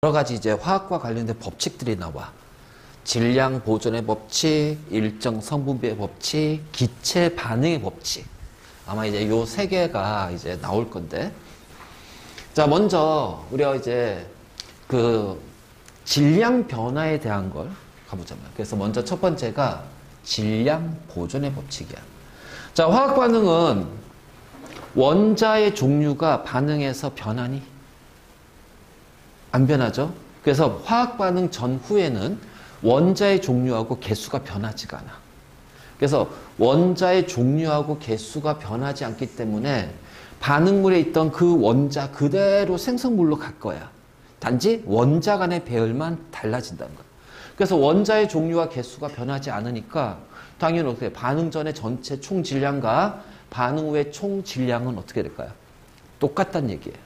여러 가지 이제 화학과 관련된 법칙들이 나와. 질량 보존의 법칙, 일정 성분비의 법칙, 기체 반응의 법칙. 아마 이제 요 세 개가 이제 나올 건데. 자, 먼저 우리가 이제 그 질량 변화에 대한 걸 가보자면. 그래서 먼저 첫 번째가 질량 보존의 법칙이야. 자, 화학 반응은 원자의 종류가 반응해서 변하니? 안 변하죠? 그래서 화학 반응 전후에는 원자의 종류하고 개수가 변하지가 않아. 그래서 원자의 종류하고 개수가 변하지 않기 때문에 반응물에 있던 그 원자 그대로 생성물로 갈 거야. 단지 원자 간의 배열만 달라진다는 거야. 그래서 원자의 종류와 개수가 변하지 않으니까 당연히 어떻게 반응 전의 전체 총 질량과 반응 후의 총 질량은 어떻게 될까요? 똑같다는 얘기예요.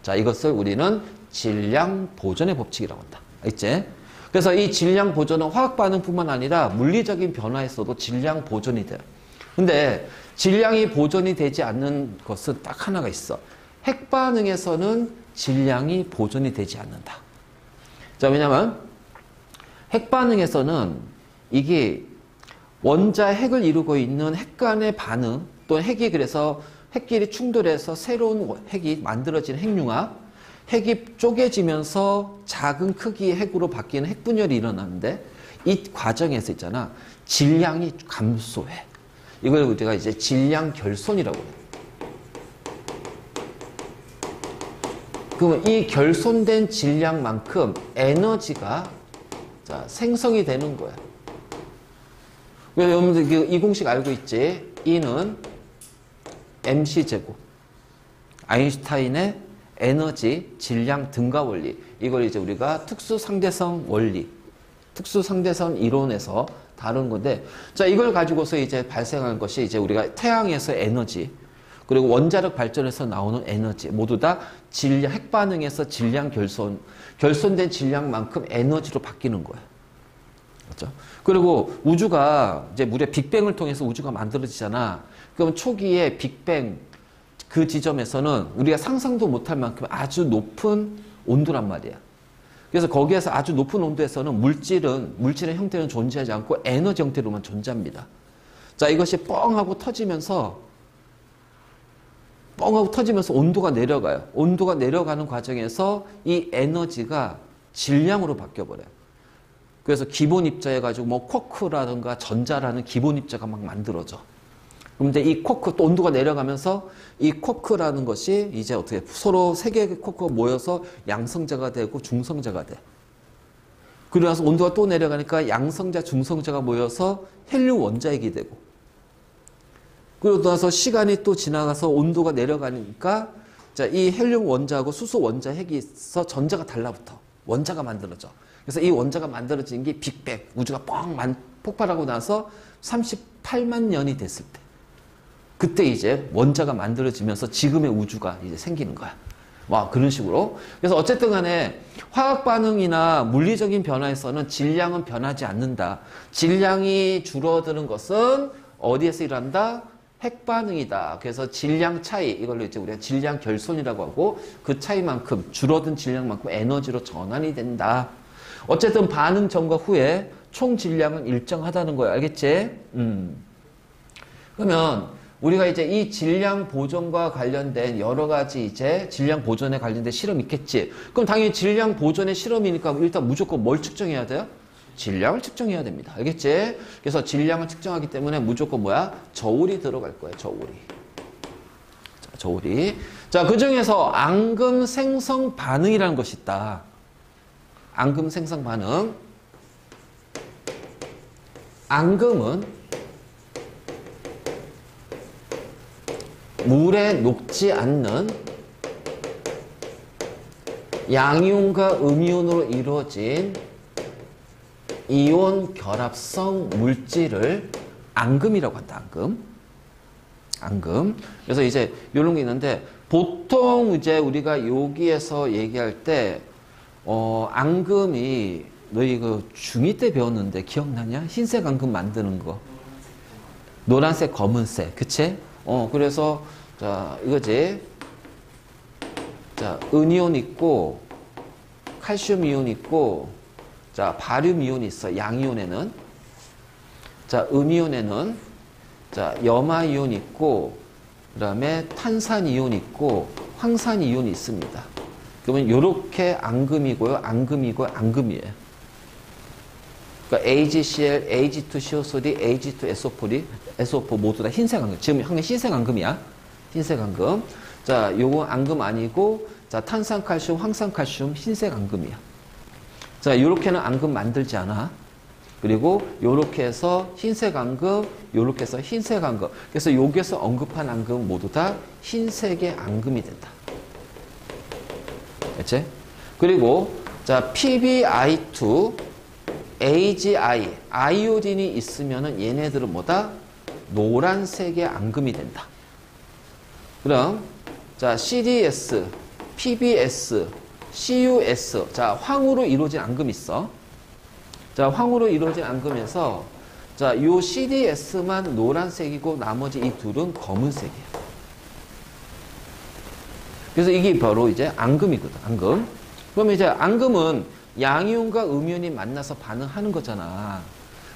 자, 이것을 우리는 질량 보존의 법칙이라고 한다. 알겠지? 그래서 이 질량 보존은 화학 반응뿐만 아니라 물리적인 변화에서도 질량 보존이 돼요. 근데 질량이 보존이 되지 않는 것은 딱 하나가 있어. 핵 반응에서는 질량이 보존이 되지 않는다. 자, 왜냐면 핵 반응에서는 이게 원자 핵을 이루고 있는 핵 간의 반응, 또 핵이 그래서 핵끼리 충돌해서 새로운 핵이 만들어지는 핵융합, 핵이 쪼개지면서 작은 크기의 핵으로 바뀌는 핵분열이 일어나는데 이 과정에서 있잖아. 질량이 감소해. 이걸 우리가 이제 질량 결손이라고 해요. 그러면 이 결손된 질량만큼 에너지가 생성이 되는 거야. 여러분들 이 공식 알고 있지? E는 mc제곱. 아인슈타인의 에너지, 질량 등가 원리. 이걸 이제 우리가 특수상대성 원리, 특수상대성 이론에서 다룬 건데, 자, 이걸 가지고서 이제 발생한 것이 이제 우리가 태양에서 에너지, 그리고 원자력 발전에서 나오는 에너지, 모두 다 질량, 핵 반응에서 질량 결손된 질량만큼 에너지로 바뀌는 거야. 그렇죠? 그리고 우주가 이제 무려 빅뱅을 통해서 우주가 만들어지잖아. 그럼 초기에 빅뱅, 그 지점에서는 우리가 상상도 못할 만큼 아주 높은 온도란 말이야. 그래서 거기에서 아주 높은 온도에서는 물질의 형태는 존재하지 않고 에너지 형태로만 존재합니다. 자, 이것이 뻥하고 터지면서 온도가 내려가요. 온도가 내려가는 과정에서 이 에너지가 질량으로 바뀌어버려요. 그래서 기본 입자해가지고 뭐 쿼크라든가 전자라는 기본 입자가 막 만들어져. 그런데 이 쿼크, 또 온도가 내려가면서 이 쿼크라는 것이 이제 어떻게 서로 세 개의 쿼크가 모여서 양성자가 되고 중성자가 돼. 그러고 나서 온도가 또 내려가니까 양성자, 중성자가 모여서 헬륨 원자핵이 되고. 그러고 나서 시간이 또 지나가서 온도가 내려가니까 자, 이 헬륨 원자하고 수소 원자핵에서 전자가 달라붙어. 원자가 만들어져. 그래서 이 원자가 만들어진 게 빅뱅, 우주가 폭발하고 나서 38만 년이 됐을 때. 그때 이제 원자가 만들어지면서 지금의 우주가 이제 생기는 거야. 와, 그런 식으로. 그래서 어쨌든 간에 화학 반응이나 물리적인 변화에서는 질량은 변하지 않는다. 질량이 줄어드는 것은 어디에서 일어난다? 핵 반응이다. 그래서 질량 차이, 이걸로 이제 우리가 질량 결손이라고 하고 그 차이만큼, 줄어든 질량만큼 에너지로 전환이 된다. 어쨌든 반응 전과 후에 총 질량은 일정하다는 거야. 알겠지? 그러면 우리가 이제 이 질량 보존과 관련된 여러 가지 이제 질량 보존에 관련된 실험이 있겠지. 그럼 당연히 질량 보존의 실험이니까 일단 무조건 뭘 측정해야 돼요? 질량을 측정해야 됩니다. 알겠지? 그래서 질량을 측정하기 때문에 무조건 뭐야? 저울이 들어갈 거야. 저울이. 자, 저울이. 자, 그 중에서 앙금 생성 반응이라는 것이 있다. 앙금 생성 반응. 앙금은 물에 녹지 않는 양이온과 음이온으로 이루어진 이온 결합성 물질을 앙금이라고 한다. 앙금. 그래서 이제 이런 게 있는데 보통 이제 우리가 여기에서 얘기할 때 앙금이 너희 그 중2 때 배웠는데 기억나냐? 흰색 앙금 만드는 거. 노란색, 검은색. 그치? 그래서 자, 이거지. 자, 은이온 있고 칼슘 이온 있고, 자, 바륨 이온이 있어. 양이온에는. 자, 음이온에는, 자, 염화 이온 있고, 그 다음에 탄산 이온 있고, 황산 이온이 있습니다. 그러면 요렇게 앙금이고요, 앙금이고요, 앙금이에요. 그러니까 AgCl, Ag2CO3, Ag2SO4이, SO4 모두 다 흰색 앙금. 지금 형님 흰색 앙금이야. 흰색 앙금. 자, 요거 앙금 아니고, 자, 탄산칼슘, 황산칼슘, 흰색 앙금이야. 자, 요렇게는 앙금 만들지 않아. 그리고 요렇게 해서 흰색 앙금, 요렇게 해서 흰색 앙금. 그래서 여기에서 언급한 앙금은 모두 다 흰색의 앙금이 된다. 그치? 그리고, 자, PbI2, AgI, 아이오딘이 있으면은 얘네들은 뭐다? 노란색의 앙금이 된다. 그럼, 자, CDS, PBS, CUS. 자, 황으로 이루어진 앙금이 있어. 자, 황으로 이루어진 앙금에서, 자, 요 CDS만 노란색이고 나머지 이 둘은 검은색이야. 그래서 이게 바로 이제 앙금이거든, 앙금. 그러면 이제 앙금은 양이온과 음이온이 만나서 반응하는 거잖아.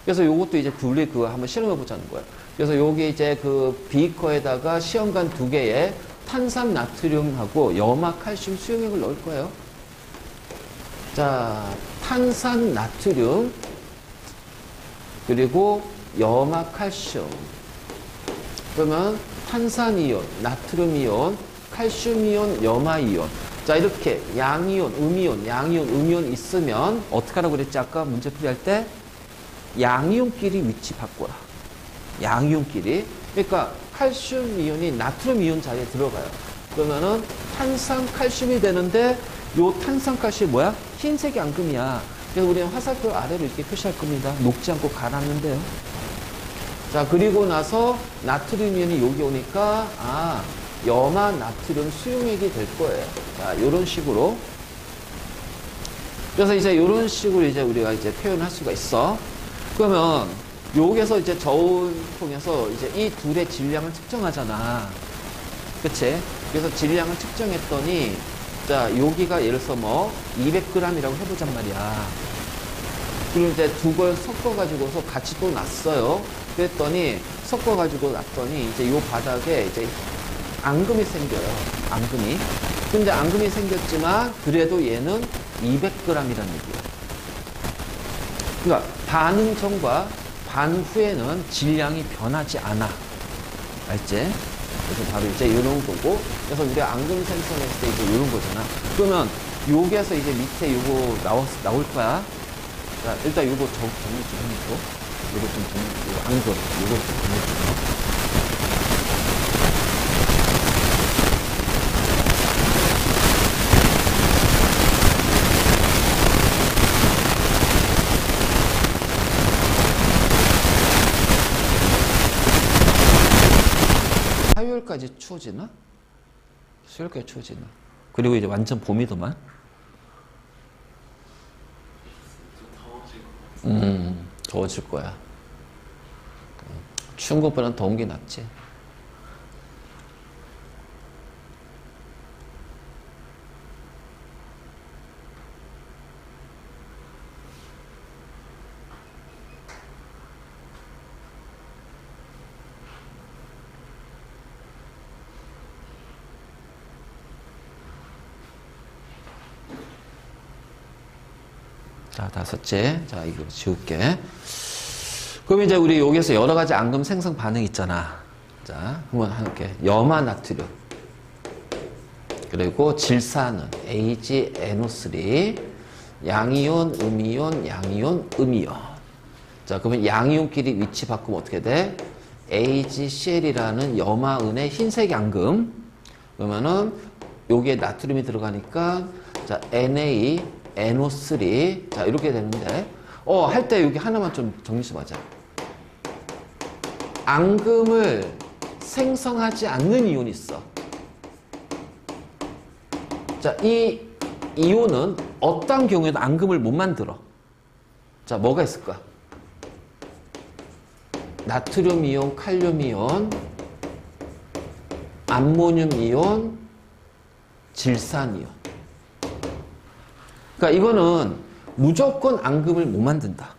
그래서 요것도 이제 둘이 그거 한번 실험해 보자는 거예요. 그래서 요게 이제 그 비커에다가 시험관 2개에 탄산 나트륨하고 염화 칼슘 수용액을 넣을 거예요. 자, 탄산 나트륨, 그리고 염화 칼슘. 그러면 탄산 이온, 나트륨 이온, 칼슘 이온, 염화 이온. 자, 이렇게 양이온, 음이온, 양이온, 음이온 있으면 어떻게 하라고 그랬지? 아까 문제 풀이할 때 양이온끼리 위치 바꿔라. 양이온끼리. 그러니까 칼슘 이온이 나트륨 이온 자리에 들어가요. 그러면은 탄산 칼슘이 되는데 요 탄산 칼슘이 뭐야? 흰색이 앙금이야. 그래서 우리는 화살표 아래로 이렇게 표시할 겁니다. 녹지 않고 가라앉는데요. 자, 그리고 나서 나트륨 이온이 여기 오니까 염화 나트륨 수용액이 될 거예요. 자, 요런 식으로. 그래서 이제 요런 식으로 이제 우리가 이제 표현할 수가 있어. 그러면 여기서 이제 저울 통해서 이제 이 둘의 질량을 측정하잖아. 그치? 그래서 질량을 측정했더니, 자, 여기가 예를 들어서 뭐 200g이라고 해보잔 말이야. 그리고 이제 두 걸 섞어가지고서 같이 또 놨어요. 그랬더니, 섞어가지고 놨더니, 이제 요 바닥에 이제 앙금이 생겨요. 앙금이. 근데 앙금이 생겼지만, 그래도 얘는 200g이라는 얘기예요. 그러니까 반응 전과 반 후에는 질량이 변하지 않아. 알지? 그래서 바로 이제 이런 거고. 그래서 우리가 앙금 생성했을 때 이제 이런 거잖아. 그러면 여기에서 이제 밑에 요거 나올 거야. 자, 일단 요거 정리 좀 해놓고. 요거 좀 정리, 요거 앙금. 요거 좀 정리 좀. 화요일까지 추워지나? 수요일까지 추워지나? 그리고 이제 완전 봄이더만. 더워질 거야. 추운 것보다는 더운 게 낫지. 자, 다섯째. 자, 이거 지울게. 그럼 이제 우리 여기에서 여러 가지 앙금 생성 반응 있잖아. 자, 한번 할게. 염화 나트륨. 그리고 질산은 AgNO3. 양이온, 음이온, 양이온, 음이온. 자, 그러면 양이온끼리 위치 바꾸면 어떻게 돼? AgCl이라는 염화은의 흰색 앙금. 그러면은 여기에 나트륨이 들어가니까 자, NaNO3. 자, 이렇게 되는데 할 때 여기 하나만 좀 정리 좀 하자. 앙금을 생성하지 않는 이온이 있어. 자, 이 이온은 어떤 경우에도 앙금을 못 만들어. 자, 뭐가 있을까? 나트륨 이온, 칼륨 이온, 암모늄 이온, 질산 이온. 그러니까 그러니까 이거는 무조건 앙금을 못 만든다.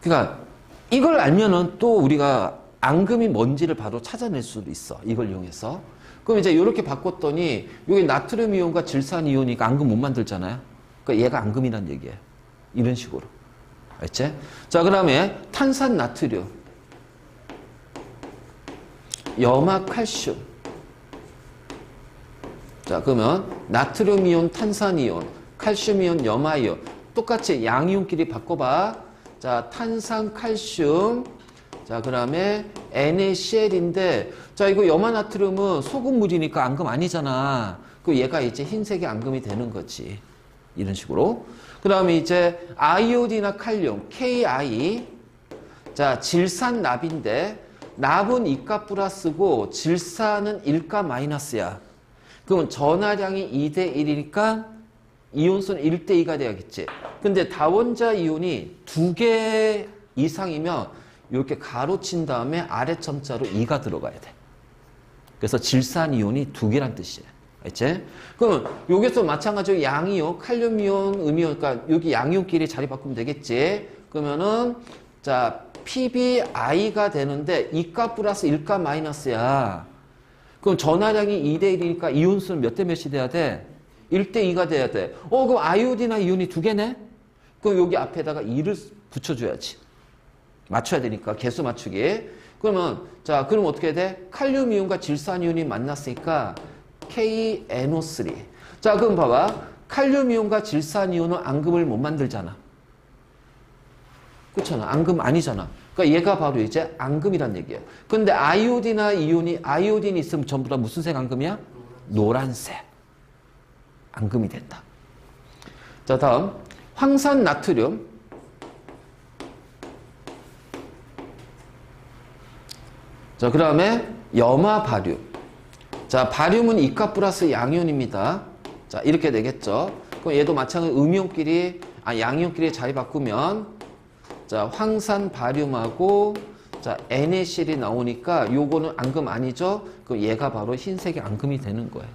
그러니까 이걸 알면은 또 우리가 앙금이 뭔지를 바로 찾아낼 수도 있어. 이걸 이용해서. 그럼 이제 이렇게 바꿨더니 여기 나트륨 이온과 질산 이온이니까 앙금 못 만들잖아요. 그러니까 얘가 앙금이란 얘기예요. 이런 식으로. 알지? 자, 그다음에 탄산 나트륨, 염화 칼슘. 자, 그러면 나트륨 이온, 탄산 이온, 칼슘 이온, 염화 이온. 똑같이 양이온끼리 바꿔봐. 자, 탄산 칼슘. 자, 그 다음에 NaCl인데, 자, 이거 염화나트륨은 소금물이니까 앙금 아니잖아. 그 얘가 이제 흰색의 앙금이 되는 거지. 이런 식으로. 그 다음에 이제 아이오딘이나 칼륨, Ki. 자, 질산 납인데, 납은 이가 플러스고, 질산은 1가 마이너스야. 그러면 전하량이 2대 1이니까 이온수는 1대 2가 돼야겠지. 근데 다원자 이온이 2개 이상이면 이렇게 가로친 다음에 아래 첨자로 2가 들어가야 돼. 그래서 질산 이온이 2개란 뜻이에요. 알지? 그러면 여기서 마찬가지로 양이온, 칼륨이온, 음이온, 그러니까 여기 양이온끼리 자리 바꾸면 되겠지. 그러면은 자, PbI가 되는데 2가 플러스 1가 마이너스야. 그럼 전하량이 2대 1이니까 이온수는 몇 대 몇이 돼야 돼? 1대 2가 돼야 돼. 그럼 아이오딘이나 이온이 2개네? 그럼 여기 앞에다가 2를 붙여줘야지. 맞춰야 되니까 개수 맞추기. 그러면 자, 그럼 어떻게 돼? 칼륨 이온과 질산 이온이 만났으니까 KNO3. 자, 그럼 봐봐. 칼륨 이온과 질산 이온은 앙금을 못 만들잖아. 그렇잖아. 앙금 아니잖아. 그러니까 얘가 바로 이제 앙금이란 얘기예요. 근데 아이오딘이나 이온이 아이오딘이 있으면 전부 다 무슨 색 앙금이야? 노란색. 앙금이 된다. 자, 다음 황산 나트륨. 자, 그 다음에 염화 바륨. 자, 바륨은 이가 플러스 양이온입니다. 자, 이렇게 되겠죠. 그럼 얘도 마찬가지로 음이온끼리, 양이온끼리 자리 바꾸면, 자, 황산 바륨하고, 자, NaCl이 나오니까 요거는 앙금 아니죠? 그럼 얘가 바로 흰색의 앙금이 되는 거예요.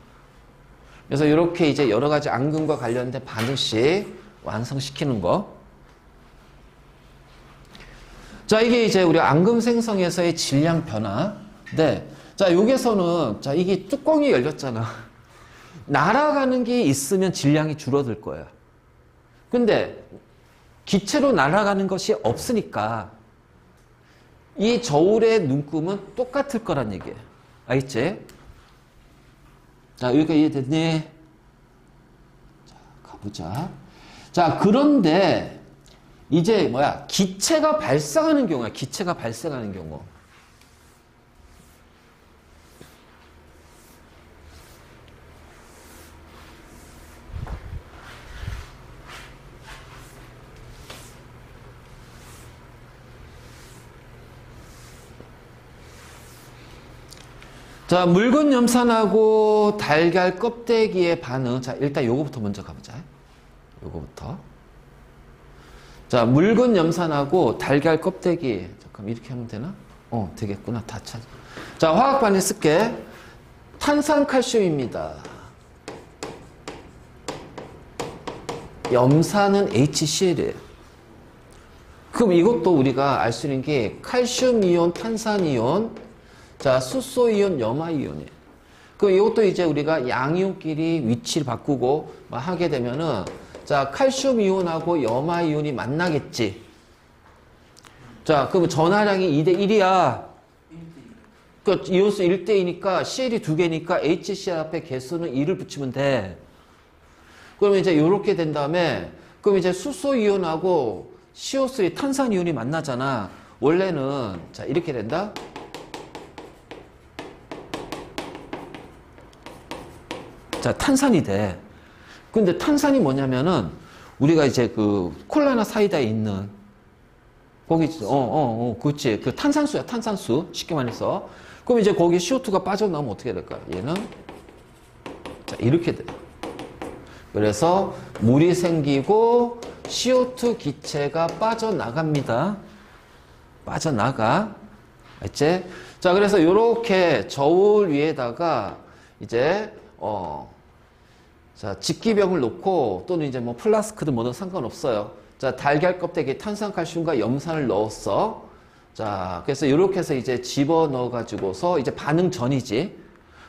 그래서 이렇게 이제 여러 가지 앙금과 관련된 반응식 완성시키는 거. 자, 이게 이제 우리 앙금 생성에서의 질량 변화. 네. 자, 여기서는, 자, 이게 뚜껑이 열렸잖아. 날아가는 게 있으면 질량이 줄어들 거예요. 근데, 기체로 날아가는 것이 없으니까, 이 저울의 눈금은 똑같을 거란 얘기예요. 알겠지? 자, 여기가 이해됐니? 자, 가보자. 자, 그런데, 이제 기체가 발생하는 경우야. 기체가 발생하는 경우. 자, 묽은 염산하고 달걀 껍데기의 반응. 자, 일단 요거부터 먼저 가보자. 요거부터. 자, 묽은 염산하고 달걀 껍데기. 잠깐 이렇게 하면 되나? 되겠구나. 다 찾아. 자, 화학 반응 쓸게. 탄산칼슘입니다. 염산은 HCl이에요. 그럼 이것도 우리가 알 수 있는 게 칼슘 이온, 탄산 이온, 자, 수소 이온, 염화 이온이에요. 그럼 이것도 이제 우리가 양이온끼리 위치를 바꾸고 하게 되면은 자, 칼슘 이온하고 염화 이온이 만나겠지. 자, 그러면 전하량이 2대 1이야. 그 이온수 1대 2니까 Cl이 2개니까 HCl 앞에 개수는 2를 붙이면 돼. 그러면 이제 이렇게 된 다음에 그럼 이제 수소 이온하고 CO3 탄산 이온이 만나잖아. 원래는 자, 이렇게 된다. 자, 탄산이 돼. 근데 탄산이 뭐냐면은 우리가 이제 그 콜라나 사이다에 있는 거기 그렇지. 그 탄산수야, 탄산수. 쉽게 말해서. 그럼 이제 거기 CO2가 빠져나오면 어떻게 될까요? 얘는 자, 이렇게 돼. 그래서 물이 생기고 CO2 기체가 빠져나갑니다. 빠져나가. 알지? 자, 그래서 이렇게 저울 위에다가 이제 자, 직기병을 놓고 또는 이제 뭐 플라스크든 뭐든 상관없어요. 자, 달걀 껍데기에 탄산칼슘과 염산을 넣었어. 자, 그래서 이렇게 해서 이제 집어넣어 가지고서 이제 반응 전이지.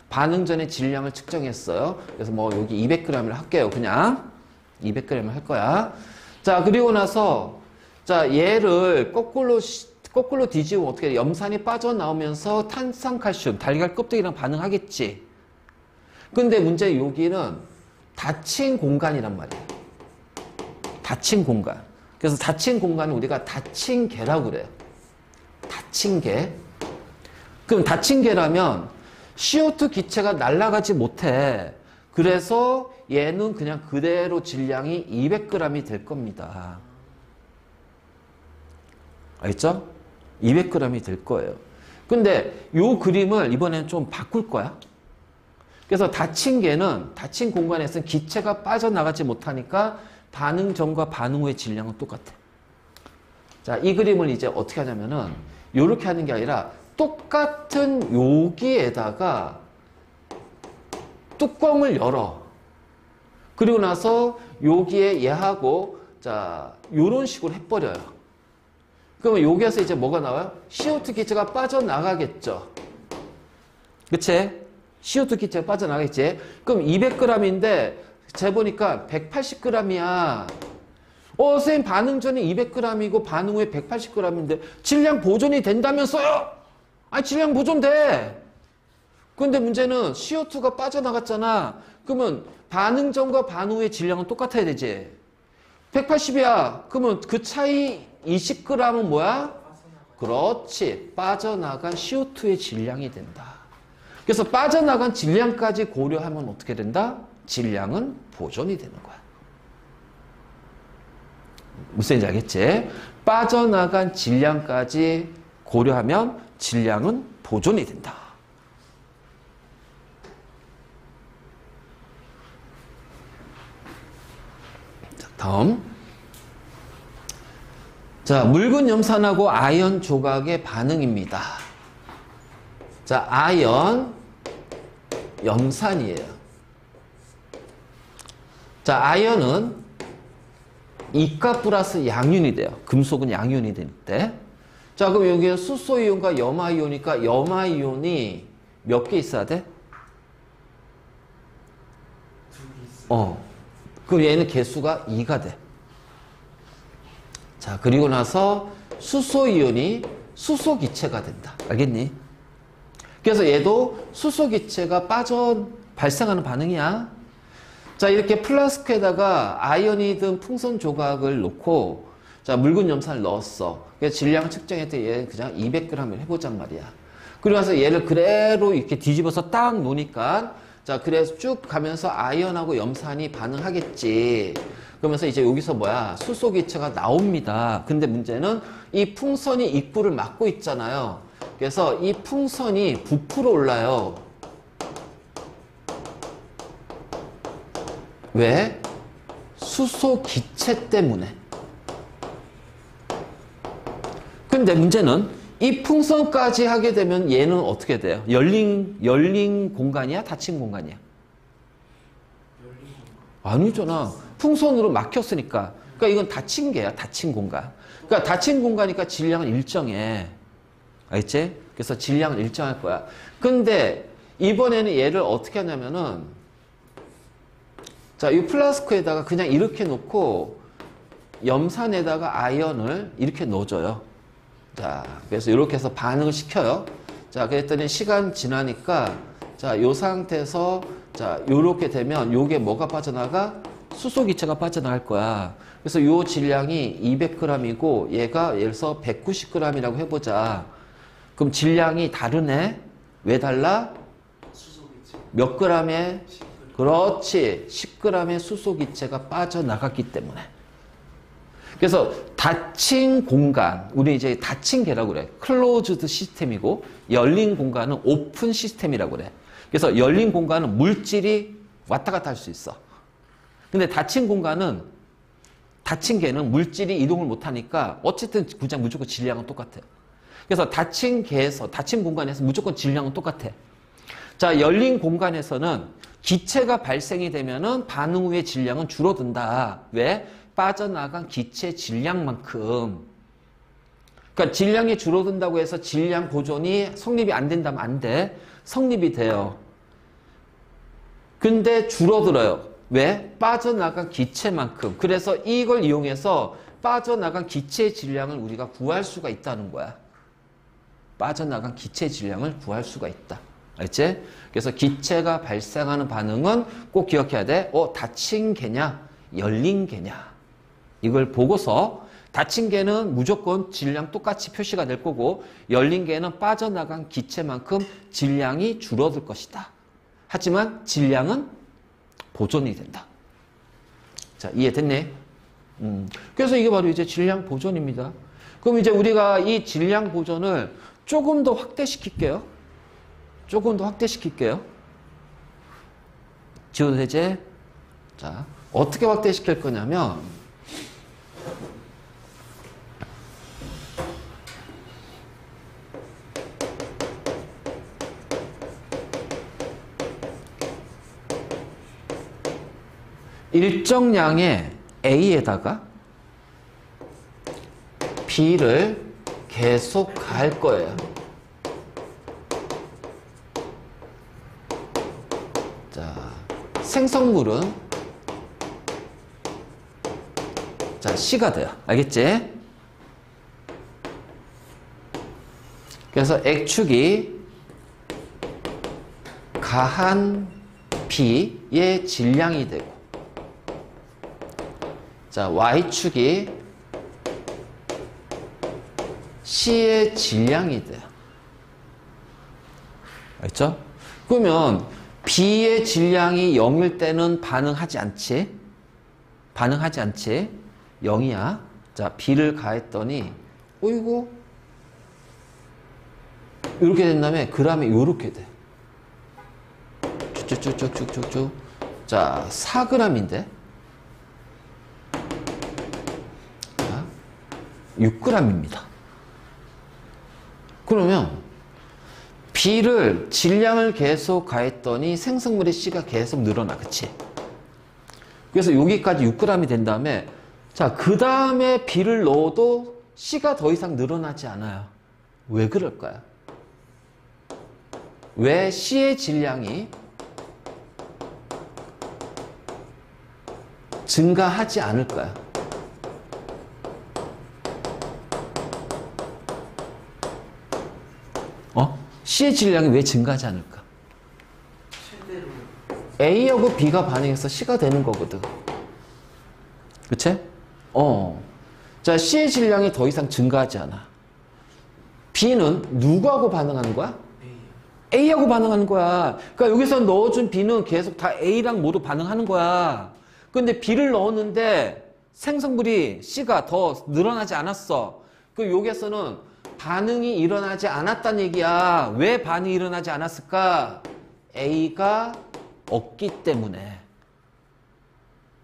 반응 전의 질량을 측정했어요. 그래서 뭐 여기 200g을 할게요. 그냥 200g을 할 거야. 자, 그리고 나서 자, 얘를 거꾸로 뒤집으면 어떻게 돼? 염산이 빠져나오면서 탄산칼슘, 달걀 껍데기랑 반응하겠지. 근데 문제 여기는 닫힌 공간이란 말이야. 닫힌 공간. 그래서 닫힌 공간을 우리가 닫힌 개라고 그래요. 닫힌 개. 그럼 닫힌 개라면 CO2 기체가 날아가지 못해. 그래서 얘는 그냥 그대로 질량이 200g이 될 겁니다. 알겠죠? 200g이 될 거예요. 근데 요 그림을 이번에는 좀 바꿀 거야. 그래서 닫힌 개는 닫힌 공간에서는 기체가 빠져나가지 못하니까 반응 전과 반응 후의 질량은 똑같아. 자, 이 그림을 이제 어떻게 하냐면은 요렇게 하는 게 아니라 똑같은 여기에다가 뚜껑을 열어. 그리고 나서 여기에 얘하고 자, 요런 식으로 해버려요. 그러면 여기에서 이제 뭐가 나와요? CO2 기체가 빠져나가겠죠. 그치? CO2 기체가 빠져나가겠지? 그럼 200g인데 재보니까 180g이야. 선생님 반응 전에 200g이고 반응 후에 180g인데 질량 보존이 된다면서요? 아니 질량 보존돼. 근데 문제는 CO2가 빠져나갔잖아. 그러면 반응 전과 반응 후의 질량은 똑같아야 되지. 180이야. 그러면 그 차이 20g은 뭐야? 그렇지. 빠져나간 CO2의 질량이 된다. 그래서 빠져나간 질량까지 고려하면 어떻게 된다? 질량은 보존이 되는 거야. 무슨 얘기인지 알겠지? 빠져나간 질량까지 고려하면 질량은 보존이 된다. 자, 다음. 자, 묽은 염산하고 아연 조각의 반응입니다. 자, 아연, 염산이에요. 자, 아연은 이가 플러스 양윤이 돼요. 금속은 양윤이 될 때. 자, 그럼 여기에 수소이온과 염화이온이니까 염화이온이 몇 개 있어야 돼? 그럼 얘는 개수가 2가 돼. 자, 그리고 나서 수소이온이 수소기체가 된다. 알겠니? 그래서 얘도 수소기체가 발생하는 반응이야. 자, 이렇게 플라스크에다가 아이언이든 풍선 조각을 놓고 자, 묽은 염산을 넣었어. 그래서 질량을 측정했더니 얘는 그냥 200g을 해보잔 말이야. 그리고 나서 얘를 그대로 이렇게 뒤집어서 딱 놓으니까 자, 그래서 쭉 가면서 아이언하고 염산이 반응하겠지. 그러면서 이제 여기서 뭐야? 수소기체가 나옵니다. 근데 문제는 이 풍선이 입구를 막고 있잖아요. 그래서 이 풍선이 부풀어 올라요. 왜? 수소기체 때문에. 근데 문제는 이 풍선까지 하게 되면 얘는 어떻게 돼요? 열린 공간이야? 닫힌 공간이야? 아니잖아. 풍선으로 막혔으니까. 그러니까 이건 닫힌 개야. 닫힌 공간. 그러니까 닫힌 공간이니까 질량은 일정해. 알겠지? 그래서 질량은 일정할 거야. 근데 이번에는 얘를 어떻게 하냐면은 자, 이 플라스크에다가 그냥 이렇게 놓고 염산에다가 아이언을 이렇게 넣어줘요. 자, 그래서 이렇게 해서 반응을 시켜요. 자, 그랬더니 시간 지나니까 자, 요 상태에서 자, 요렇게 되면 요게 뭐가 빠져나가? 수소기체가 빠져나갈 거야. 그래서 요 질량이 200g이고 얘가 예를 들어서 190g이라고 해보자. 그럼 질량이 다르네? 왜 달라? 몇 g에? 그렇지. 10g의 수소기체가 빠져나갔기 때문에. 그래서 닫힌 공간, 우리 이제 닫힌 개라고 그래. 클로즈드 시스템이고 열린 공간은 오픈 시스템이라고 그래. 그래서 열린 공간은 물질이 왔다 갔다 할 수 있어. 근데 닫힌 공간은 닫힌 개는 물질이 이동을 못 하니까 어쨌든 그냥 무조건 질량은 똑같아요. 그래서 닫힌 공간에서 무조건 질량은 똑같아. 자, 열린 공간에서는 기체가 발생이 되면은 반응 후의 질량은 줄어든다. 왜? 빠져나간 기체 질량만큼. 그러니까 질량이 줄어든다고 해서 질량 보존이 성립이 안 된다면 안 돼. 성립이 돼요. 근데 줄어들어요. 왜? 빠져나간 기체만큼. 그래서 이걸 이용해서 빠져나간 기체의 질량을 우리가 구할 수가 있다는 거야. 빠져나간 기체 질량을 구할 수가 있다. 알지? 그래서 기체가 발생하는 반응은 꼭 기억해야 돼. 닫힌 개냐? 열린 개냐? 이걸 보고서 닫힌 개는 무조건 질량 똑같이 표시가 될 거고 열린 개는 빠져나간 기체만큼 질량이 줄어들 것이다. 하지만 질량은 보존이 된다. 자, 이해됐네? 그래서 이게 바로 이제 질량 보존입니다. 그럼 이제 우리가 이 질량 보존을 조금 더 확대시킬게요. 조금 더 확대시킬게요. 지워도 되지? 자, 어떻게 확대시킬 거냐면, 일정량의 A에다가 B를 계속 가할 거예요. 자, 생성물은 자, C가 돼요. 알겠지? 그래서 X축이 가한 B의 질량이 되고 자, Y축이 C의 질량이 돼요. 알죠? 그러면 B의 질량이 0일 때는 반응하지 않지? 반응하지 않지? 0이야. 자, B를 가했더니 어이구 이렇게 된 다음에 그 다음에 이렇게 돼. 쭉쭉쭉쭉쭉쭉. 자, 4g인데 6g입니다. 그러면 B를 질량을 계속 가했더니 생성물의 C가 계속 늘어나. 그치? 그래서 여기까지 6g이 된 다음에 자, 그 다음에 B를 넣어도 C가 더 이상 늘어나지 않아요. 왜 그럴까요? 왜 C의 질량이 증가하지 않을까요? C의 질량이 왜 증가하지 않을까? A하고 B가 반응해서 C가 되는 거거든. 그치? 자, C의 질량이 더 이상 증가하지 않아. B는 누구하고 반응하는 거야? A하고 반응하는 거야. 그러니까 여기서 넣어준 B는 계속 다 A랑 모두 반응하는 거야. 근데 B를 넣었는데 생성물이 C가 더 늘어나지 않았어. 그 여기에서는 반응이 일어나지 않았다는 얘기야. 왜 반응이 일어나지 않았을까? A가 없기 때문에.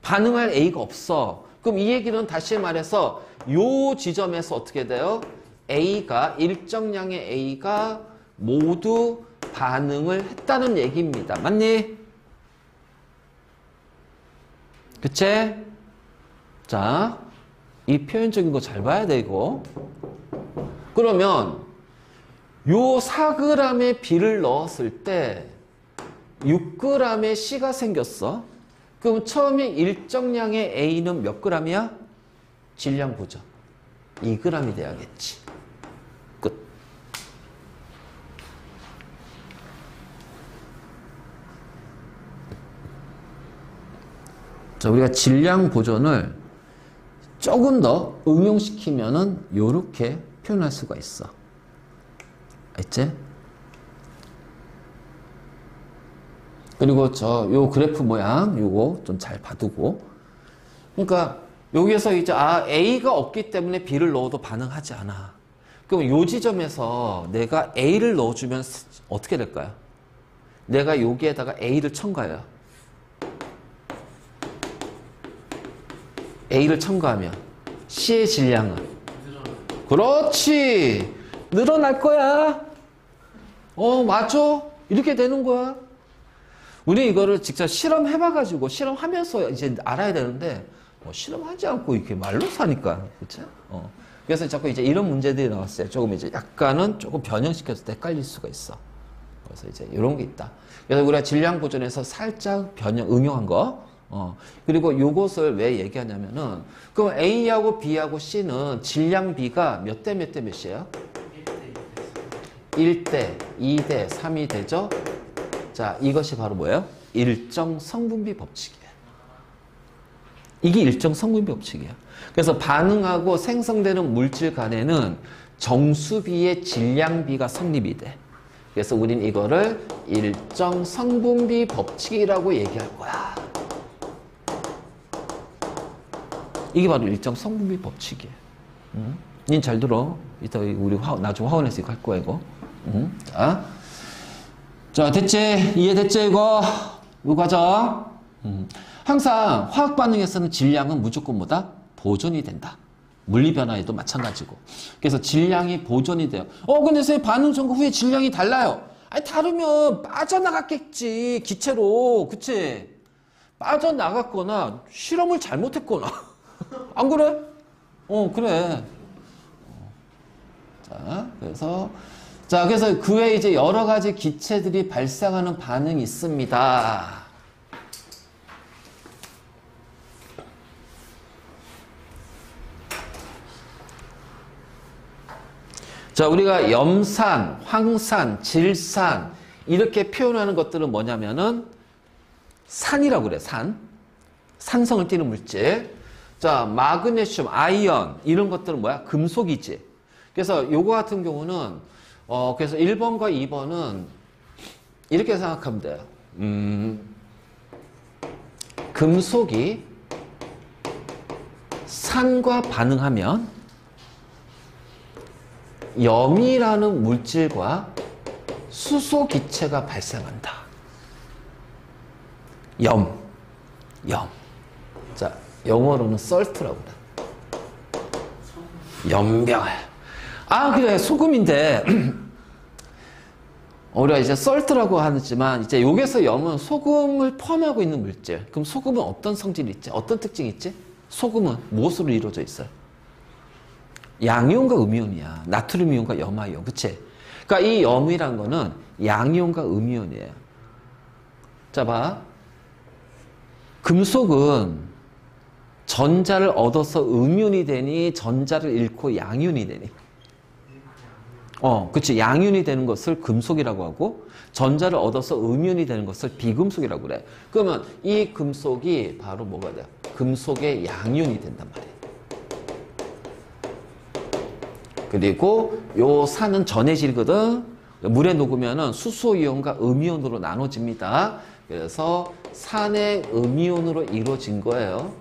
반응할 A가 없어. 그럼 이 얘기는 다시 말해서 요 지점에서 어떻게 돼요? A가 일정량의 A가 모두 반응을 했다는 얘기입니다. 맞니? 그치? 자, 이 표현적인 거 잘 봐야 돼, 이거. 그러면 요 4g의 B를 넣었을 때 6g의 C가 생겼어. 그럼 처음에 일정량의 A는 몇 g이야? 질량 보죠. 2g이 돼야겠지. 끝. 자, 우리가 질량 보존을 조금 더 응용시키면은 요렇게 표현할 수가 있어. 알지? 그리고 요 그래프 모양 요거 좀 잘 봐두고. 그러니까 여기에서 이제 A가 없기 때문에 B를 넣어도 반응하지 않아. 그럼 요 지점에서 내가 A를 넣어주면 어떻게 될까요? 내가 여기에다가 A를 첨가해요. A를 첨가하면 C의 질량은 그렇지. 늘어날 거야. 맞아. 이렇게 되는 거야. 우리 이거를 직접 실험해봐가지고 실험하면서 이제 알아야 되는데 뭐 실험하지 않고 이렇게 말로 사니까 그렇죠? 그래서 자꾸 이제 이런 문제들이 나왔어요. 조금 이제 약간은 조금 변형시켜서 헷갈릴 수가 있어. 그래서 이제 이런 게 있다. 그래서 우리가 질량 보존에서 살짝 변형 응용한 거. 그리고 요것을 왜 얘기하냐면은 그럼 A하고 B하고 C는 질량 B가 몇 대 몇 대 몇이에요? 1대, 2대, 3이 되죠? 자, 이것이 바로 뭐예요? 일정 성분비 법칙이에요. 이게 일정 성분비 법칙이에요. 그래서 반응하고 생성되는 물질 간에는 정수비의 질량비가 성립이 돼. 그래서 우린 이거를 일정 성분비 법칙이라고 얘기할 거야. 이게 바로 일정 성분비 법칙이에요. 닌 잘 들어. 이따 우리 나중에 화원에서 이거 할 거야, 이거. 자, 됐지? 이해됐지, 이거? 이거 가자. 항상 화학 반응에서는 질량은 무조건 뭐다? 보존이 된다. 물리 변화에도 마찬가지고. 그래서 질량이 보존이 돼요. 근데 선생님 반응 전과 후에 질량이 달라요. 아니, 다르면 빠져나갔겠지. 기체로. 그치? 빠져나갔거나 실험을 잘못했거나. 안 그래? 그래. 그래서 그 외에 이제 여러 가지 기체들이 발생하는 반응이 있습니다. 자, 우리가 염산, 황산, 질산 이렇게 표현하는 것들은 뭐냐면은 산이라고 그래, 산. 산성을 띠는 물질. 자, 마그네슘, 아이언 이런 것들은 뭐야? 금속이지. 그래서 요거 같은 경우는 그래서 1번과 2번은 이렇게 생각하면 돼요. 금속이 산과 반응하면 염이라는 물질과 수소 기체가 발생한다. 염. 자, 영어로는 salt라고 그래. 염병. 그래, 소금인데 우리가 이제 salt라고 하지만 이제 여기서 염은 소금을 포함하고 있는 물질. 그럼 소금은 어떤 성질이 있지? 어떤 특징이 있지? 소금은 무엇으로 이루어져 있어요? 양이온과 음이온이야. 나트륨 이온과 염화이온. 그치? 그러니까 이 염이란 거는 양이온과 음이온이에요. 자, 봐. 금속은 전자를 얻어서 음이온이 되니 전자를 잃고 양이온이 되니? 그치. 양이온이 되는 것을 금속이라고 하고 전자를 얻어서 음이온이 되는 것을 비금속이라고 그래. 그러면 이 금속이 바로 뭐가 돼요? 금속의 양이온이 된단 말이에요. 그리고 요 산은 전해질거든. 물에 녹으면 수소이온과 음이온으로 나눠집니다. 그래서 산의 음이온으로 이루어진 거예요.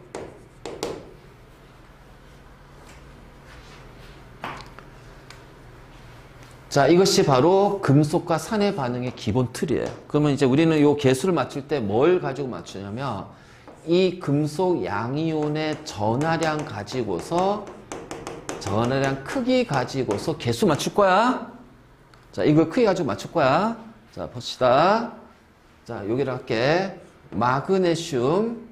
자, 이것이 바로 금속과 산의 반응의 기본 틀이에요. 그러면 이제 우리는 요 개수를 맞출 때 뭘 가지고 맞추냐면 이 금속 양이온의 전하량 가지고서 전하량 크기 가지고서 개수 맞출 거야. 자, 이걸 크기 가지고 맞출 거야. 자, 봅시다. 자, 여기를 할게. 마그네슘,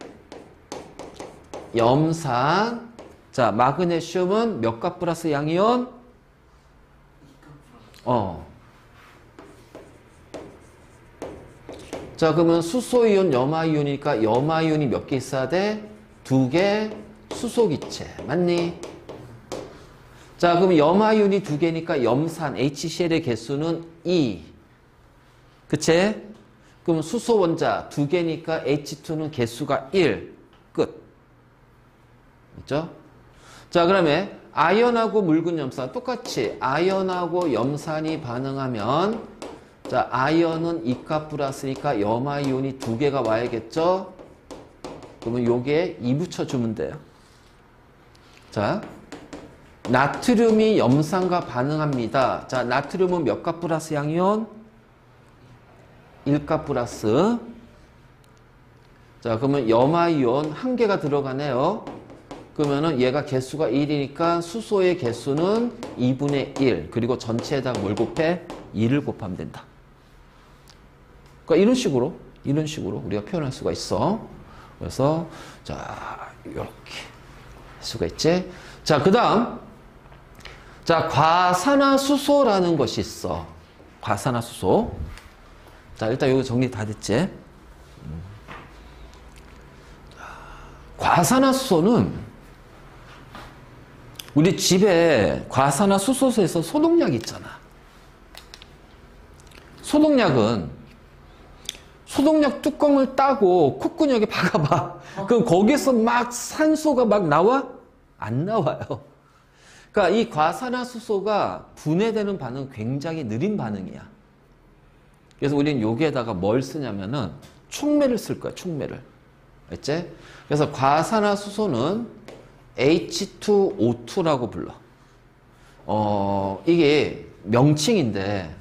염산. 자, 마그네슘은 몇 값 플러스 양이온? 자, 그러면 수소이온, 염화이온이니까 염화이온이 몇 개 있어야 돼? 2개 수소기체. 맞니? 자, 그럼 염화이온이 2개니까 염산, HCl의 개수는 2. 그치? 그럼 수소 원자 2개니까 H2는 개수가 1. 끝. 있죠? 자, 그러면 아연하고 묽은 염산 똑같이 아연하고 염산이 반응하면 자, 아연은 2값 플러스니까 염화이온이 2개가 와야겠죠? 그러면 요게 2 붙여주면 돼요. 자, 나트륨이 염산과 반응합니다. 자, 나트륨은 몇 값 플러스 양이온? 1값 플러스. 자, 그러면 염화이온 1개가 들어가네요. 그러면은 얘가 개수가 1이니까 수소의 개수는 2분의 1. 그리고 전체에다 뭘 곱해? 2를 곱하면 된다. 그러니까 이런 식으로 이런 식으로 우리가 표현할 수가 있어. 그래서 자 이렇게 할 수가 있지. 자 그다음 자 과산화수소라는 것이 있어. 과산화수소. 자 일단 여기 정리 다 됐지. 과산화수소는 우리 집에 과산화수소에서 소독약 있잖아. 소독약은 소독약 뚜껑을 따고 콧구멍에 박아봐. 그럼 거기서 막 산소가 막 나와? 안 나와요. 그러니까 이 과산화수소가 분해되는 반응은 굉장히 느린 반응이야. 그래서 우리는 여기에다가 뭘 쓰냐면은 촉매를 쓸 거야. 촉매를. 알지? 그래서 과산화수소는 H2O2라고 불러. 이게 명칭인데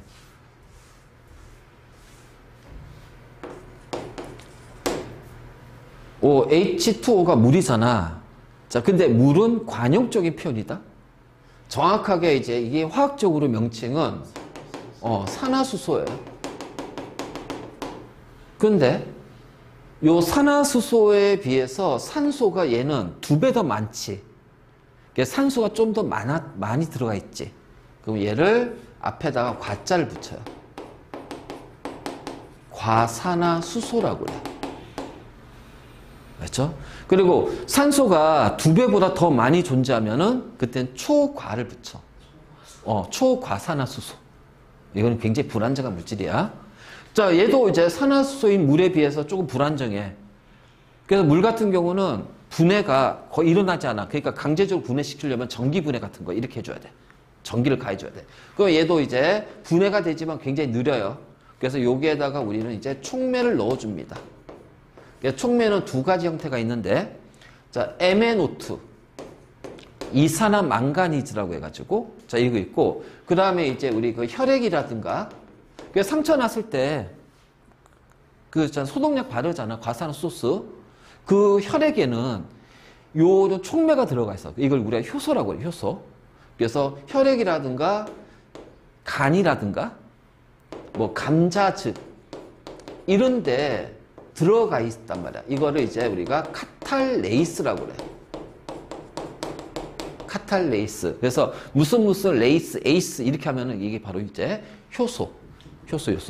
H2O가 물이잖아. 자, 근데 물은 관용적인 표현이다. 정확하게 이제 이게 화학적으로 명칭은 산화수소예요. 근데 요 산화수소에 비해서 산소가 얘는 2배 더 많지. 산소가 좀 더 많이 들어가 있지. 그럼 얘를 앞에다가 과자를 붙여요. 과산화수소라고 그래. 맞죠? 그리고 산소가 2배보다 더 많이 존재하면은 그땐 초과를 붙여. 초과산화수소. 이거는 굉장히 불안정한 물질이야. 자, 얘도 이제 산화수소인 물에 비해서 조금 불안정해. 그래서 물 같은 경우는 분해가 거의 일어나지 않아. 그러니까 강제적으로 분해시키려면 전기 분해 같은 거 이렇게 해줘야 돼. 전기를 가해줘야 돼. 그럼 얘도 이제 분해가 되지만 굉장히 느려요. 그래서 여기에다가 우리는 이제 촉매를 넣어줍니다. 촉매는 2가지 형태가 있는데, 자, MnO2, 이산화 망가니즈라고 해가지고, 자, 이거 있고, 그 다음에 이제 우리 그 혈액이라든가, 상처 났을 때, 소독약 바르잖아. 과산화수소. 그 혈액에는 요 촉매가 들어가 있어. 이걸 우리가 효소라고 해요. 효소. 그래서 혈액이라든가, 간이라든가, 뭐, 감자즙, 이런데, 들어가 있단 말이야. 이거를 이제 우리가 카탈레이스라고 그래. 카탈레이스. 그래서 무슨 레이스, 에이스 이렇게 하면은 이게 바로 이제 효소.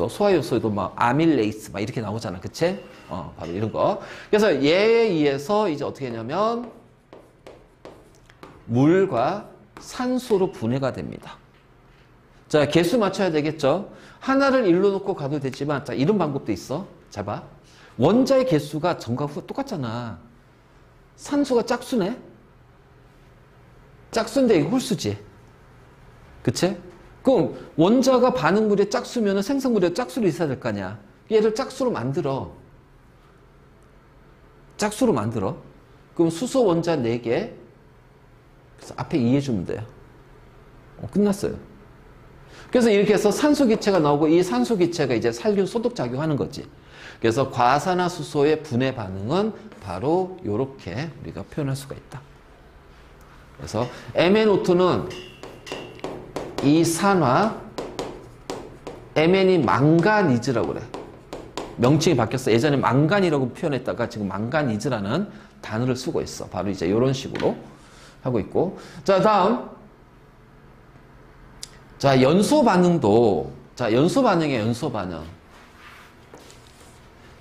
소화효소에도 막 아밀레이스 막 이렇게 나오잖아. 그치? 바로 이런 거. 그래서 얘에 의해서 이제 어떻게 하냐면 물과 산소로 분해가 됩니다. 자, 개수 맞춰야 되겠죠? 하나를 일로 놓고 가도 되지만, 자, 이런 방법도 있어. 잘 봐. 원자의 개수가 전과 후가 똑같잖아. 산소가 짝수네? 짝수인데 이거 홀수지. 그치? 그럼 원자가 반응물의 짝수면 생성물의 짝수로 있어야 될 거 아니야. 얘를 짝수로 만들어. 짝수로 만들어. 그럼 수소 원자 4개. 그래서 앞에 2 해주면 돼요. 끝났어요. 그래서 이렇게 해서 산소 기체가 나오고 이 산소 기체가 이제 살균 소독 작용하는 거지. 그래서 과산화수소의 분해 반응은 바로 이렇게 우리가 표현할 수가 있다. 그래서 MnO2는 이산화 Mn이 망가니즈라고 그래. 명칭이 바뀌었어. 예전에 망간이라고 표현했다가 지금 망가니즈라는 단어를 쓰고 있어. 바로 이제 이런 식으로 하고 있고. 자, 다음. 자, 연소 반응도. 자, 연소 반응이에요. 연소 반응.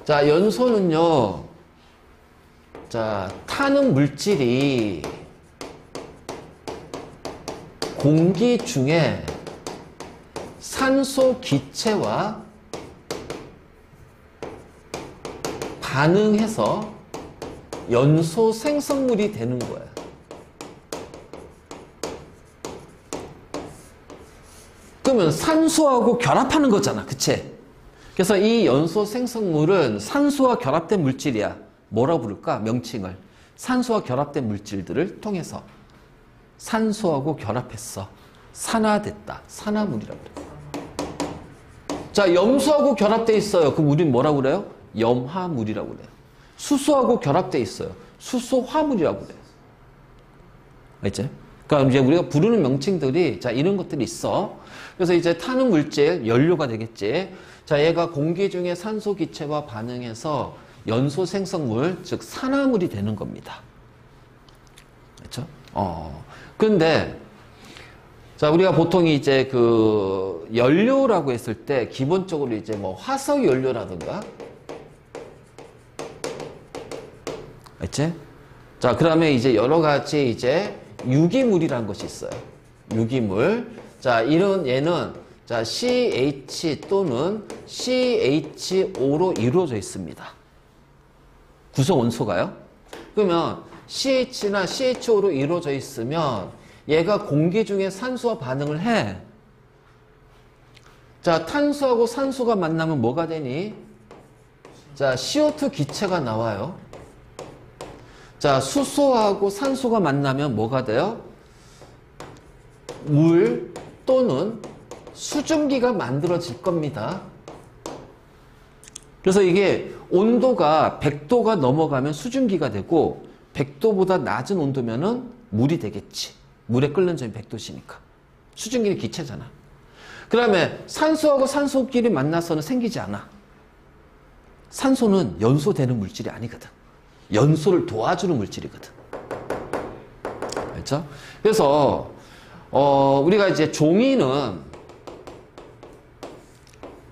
자, 연소는요, 자, 타는 물질이 공기 중에 산소 기체와 반응해서 연소 생성물이 되는 거야. 그러면 산소하고 결합하는 거잖아. 그치? 그래서 이 연소 생성물은 산소와 결합된 물질이야. 뭐라고 부를까? 명칭을. 산소와 결합된 물질들을 통해서 산소하고 결합했어. 산화됐다. 산화물이라고 그래. 자, 염소하고 결합돼 있어요. 그럼 우리는 뭐라고 그래요? 염화물이라고 그래요. 수소하고 결합돼 있어요. 수소화물이라고 그래요. 알지? 그러니까 이제 우리가 부르는 명칭들이 자, 이런 것들이 있어. 그래서 이제 타는 물질, 연료가 되겠지. 자, 얘가 공기 중에 산소 기체와 반응해서 연소 생성물, 즉 산화물이 되는 겁니다. 그렇죠? 근데 자, 우리가 보통 이제 그 연료라고 했을 때 기본적으로 이제 뭐 화석 연료라든가, 알지? 자, 그다음에 이제 여러 가지 이제 유기물이라는 것이 있어요. 유기물. 자, 이런 얘는 자, CH 또는 CHO로 이루어져 있습니다. 구성 원소가요. 그러면 CH나 CHO로 이루어져 있으면 얘가 공기 중에 산소와 반응을 해. 자, 탄소하고 산소가 만나면 뭐가 되니? 자, CO2 기체가 나와요. 자, 수소하고 산소가 만나면 뭐가 돼요? 물 또는 수증기가 만들어질 겁니다. 그래서 이게 온도가 100도가 넘어가면 수증기가 되고 100도보다 낮은 온도면은 물이 되겠지. 물에 끓는 점이 100도시니까. 수증기는 기체잖아. 그 다음에 산소하고 산소끼리 만나서는 생기지 않아. 산소는 연소되는 물질이 아니거든. 연소를 도와주는 물질이거든. 그렇죠? 그래서 우리가 이제 종이는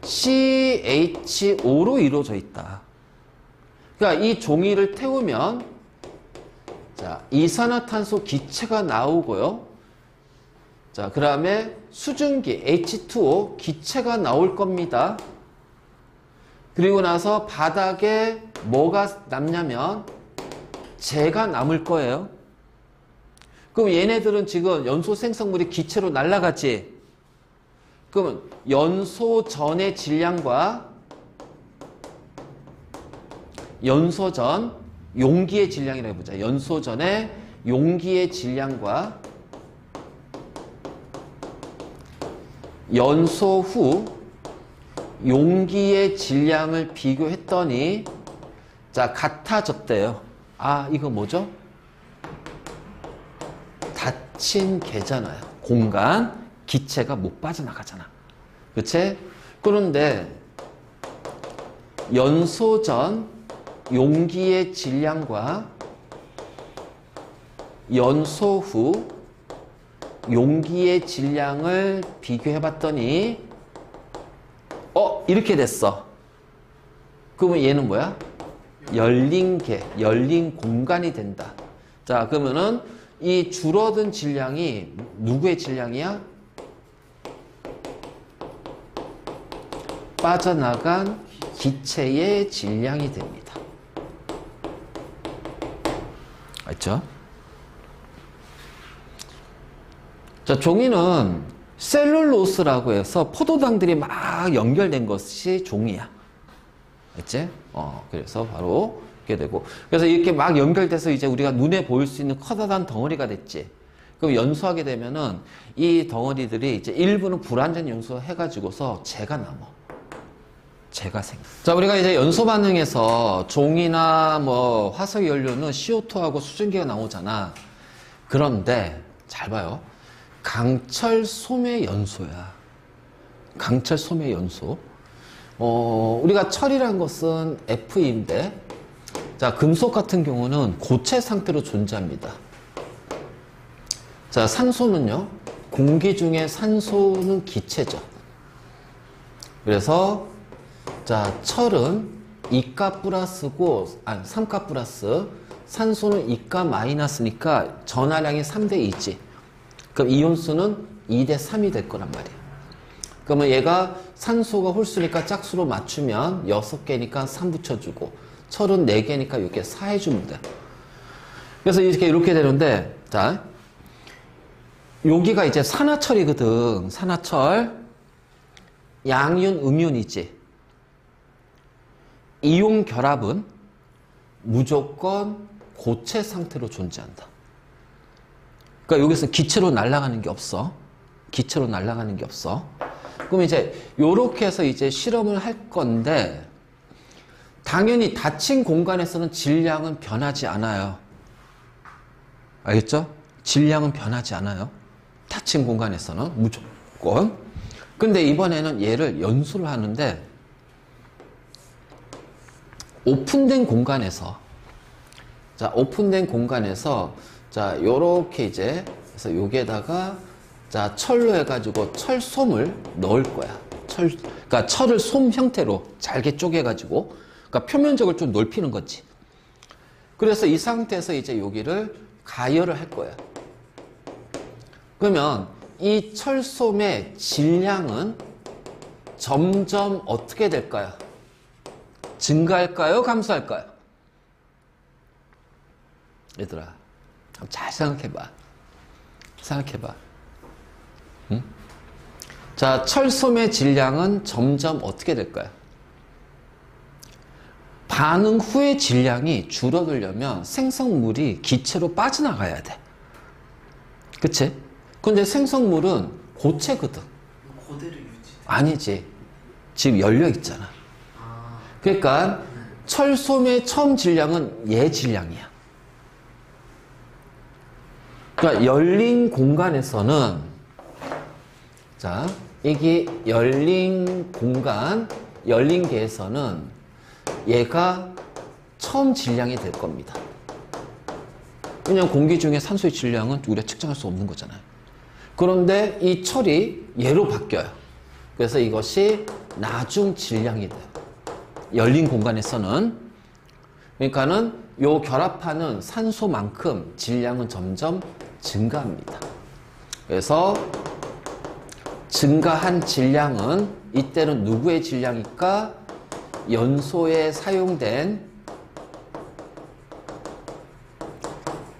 CHO로 이루어져 있다. 그러니까 이 종이를 태우면 자, 이산화탄소 기체가 나오고요. 자, 그 다음에 수증기 H2O 기체가 나올 겁니다. 그리고 나서 바닥에 뭐가 남냐면 재가 남을 거예요. 그럼 얘네들은 지금 연소 생성물이 기체로 날아가지. 그러면 연소 전의 질량과 연소 전 용기의 질량이라고 해보자. 연소 전의 용기의 질량과 연소 후 용기의 질량을 비교했더니 자, 같아졌대요. 아, 이거 뭐죠? 닫힌 개잖아요. 공간, 기체가 못 빠져나가잖아. 그치? 그런데 연소 전 용기의 질량과 연소 후 용기의 질량을 비교해 봤더니 이렇게 됐어. 그러면 얘는 뭐야? 열린 개, 열린 공간이 된다. 자, 그러면은 이 줄어든 질량이 누구의 질량이야? 빠져나간 기체의 질량이 됩니다. 알죠? 자, 종이는 셀룰로스라고 해서 포도당들이 막 연결된 것이 종이야. 알지? 그래서 바로 이렇게 되고. 그래서 이렇게 막 연결돼서 이제 우리가 눈에 보일 수 있는 커다란 덩어리가 됐지. 그럼 연소하게 되면은 이 덩어리들이 이제 일부는 불완전 연소해가지고서 재가 남아. 재가 생겨. 자, 우리가 이제 연소 반응에서 종이나 뭐 화석 연료는 CO2하고 수증기가 나오잖아. 그런데 잘 봐요. 강철 소매 연소야. 강철 소매 연소. 우리가 철이라는 것은 F인데, 자, 금속 같은 경우는 고체 상태로 존재합니다. 자, 산소는요, 공기 중에 산소는 기체죠. 그래서, 자, 철은 2가 플러스고, 아니, 3가 플러스, 산소는 2가 마이너스니까 전하량이 3대 2지. 그럼 이온수는 2대 3이 될 거란 말이에요. 그러면 얘가 산소가 홀수니까 짝수로 맞추면 6개니까 3 붙여주고, 철은 4개니까 이렇게 4 해주면 돼. 그래서 이렇게 되는데, 자, 여기가 이제 산화철이거든. 산화철. 양윤, 음윤이지. 이온 결합은 무조건 고체 상태로 존재한다. 그러니까 여기서 기체로 날아가는 게 없어. 기체로 날아가는 게 없어. 그럼 이제 요렇게 해서 이제 실험을 할 건데, 당연히 닫힌 공간에서는 질량은 변하지 않아요. 알겠죠? 질량은 변하지 않아요. 닫힌 공간에서는 무조건. 근데 이번에는 얘를 연소를 하는데, 오픈된 공간에서, 자, 오픈된 공간에서, 자, 요렇게 이제, 그래서 여기에다가, 자, 철로 해가지고 철솜을 넣을 거야. 그러니까 철을 솜 형태로 잘게 쪼개가지고, 그러니까 표면적을 좀 넓히는 거지. 그래서 이 상태에서 이제 여기를 가열을 할 거야. 그러면 이 철솜의 질량은 점점 어떻게 될까요? 증가할까요? 감소할까요? 얘들아, 잘 생각해봐. 생각해봐. 응? 자, 철솜의 질량은 점점 어떻게 될까요? 반응 후의 질량이 줄어들려면 생성물이 기체로 빠져나가야 돼. 그치? 근데 생성물은 고체거든. 그대로 유지. 아니지. 지금 열려 있잖아. 그러니까 철솜의 처음 질량은 얘 질량이야. 그러니까 열린 공간에서는, 자, 이게 열린 공간, 열린 계에서는 얘가 처음 질량이 될 겁니다. 왜냐면 공기 중에 산소의 질량은 우리가 측정할 수 없는 거잖아요. 그런데 이 철이 얘로 바뀌어요. 그래서 이것이 나중 질량이 돼요. 열린 공간에서는. 그러니까는 요 결합하는 산소만큼 질량은 점점 증가합니다. 그래서 증가한 질량은 이때는 누구의 질량일까? 연소에 사용된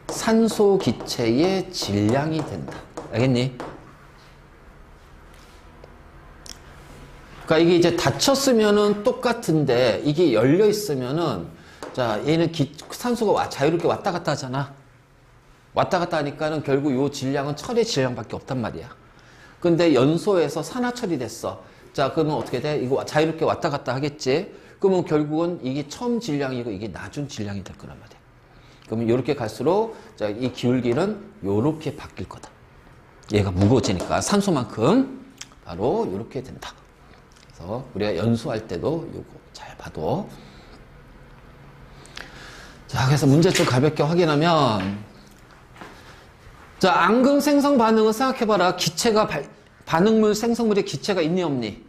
산소 기체의 질량이 된다. 알겠니? 그러니까 이게 이제 닫혔으면은 똑같은데 이게 열려 있으면은, 자, 얘는 산소가 자유롭게 왔다 갔다 하잖아. 왔다 갔다 하니까는 결국 요 질량은 철의 질량밖에 없단 말이야. 근데 연소에서 산화철이 됐어. 자, 그러면 어떻게 돼? 이거 자유롭게 왔다 갔다 하겠지? 그러면 결국은 이게 처음 질량이고 이게 나중 질량이 될 거란 말이야. 그러면 이렇게 갈수록, 자, 이 기울기는 요렇게 바뀔 거다. 얘가 무거워지니까 산소만큼 바로 이렇게 된다. 그래서 우리가 연소할 때도 요거 잘 봐도. 자, 그래서 문제 좀 가볍게 확인하면, 자, 앙금 생성 반응을 생각해봐라. 기체가 반응물 생성물에 기체가 있니 없니?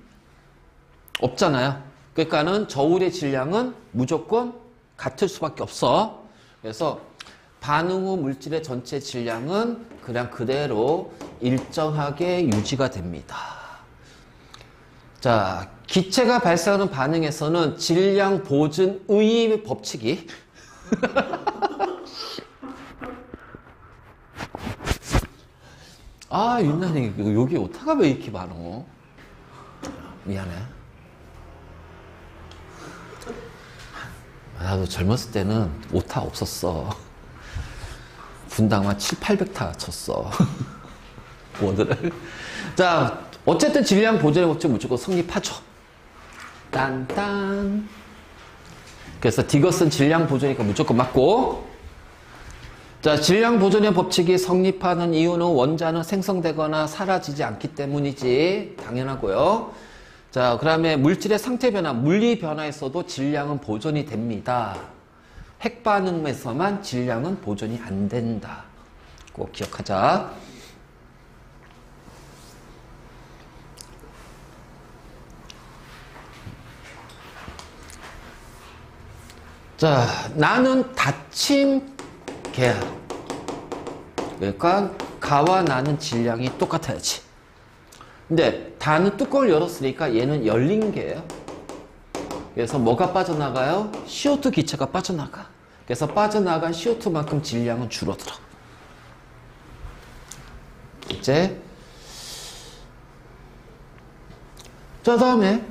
없잖아요. 그러니까는 저울의 질량은 무조건 같을 수밖에 없어. 그래서 반응 후 물질의 전체 질량은 그냥 그대로 일정하게 유지가 됩니다. 자, 기체가 발생하는 반응에서는 질량 보존의 법칙이 아, 윤난이 여기 오타가 왜 이렇게 많어? 미안해. 나도 젊었을 때는 오타 없었어. 분당 한 7, 800타 쳤어. 워드를. 자, 어쨌든 질량 보존의 법칙 무조건 성립하죠. 딴딴. 그래서 디거스는 질량 보존이니까 무조건 맞고. 자, 질량 보존의 법칙이 성립하는 이유는 원자는 생성되거나 사라지지 않기 때문이지. 당연하고요. 자, 그 다음에 물질의 상태 변화, 물리 변화에서도 질량은 보존이 됩니다. 핵반응에서만 질량은 보존이 안 된다. 꼭 기억하자. 자, 나는 닫힌 개야. 그러니까 가와 나는 질량이 똑같아야지. 근데 다는 뚜껑을 열었으니까 얘는 열린 개예요. 그래서 뭐가 빠져나가요? CO2 기체가 빠져나가. 그래서 빠져나간 CO2만큼 질량은 줄어들어. 이제 자, 다음에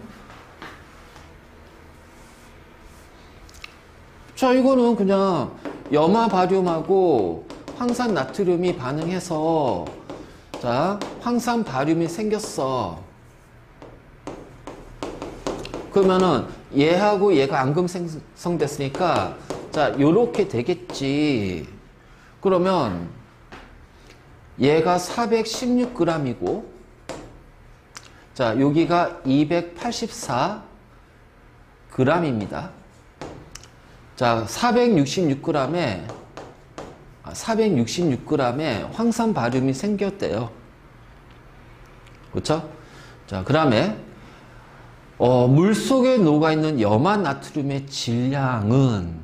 자, 이거는 그냥 염화 바륨하고 황산 나트륨이 반응해서, 자, 황산 바륨이 생겼어. 그러면은 얘하고 얘가 앙금 생성됐으니까, 자, 요렇게 되겠지. 그러면 얘가 416g이고, 자, 여기가 284g입니다. 자, 466g에 황산 바륨이 생겼대요. 그렇죠? 자, 그다음에 물 속에 녹아 있는 염화 나트륨의 질량은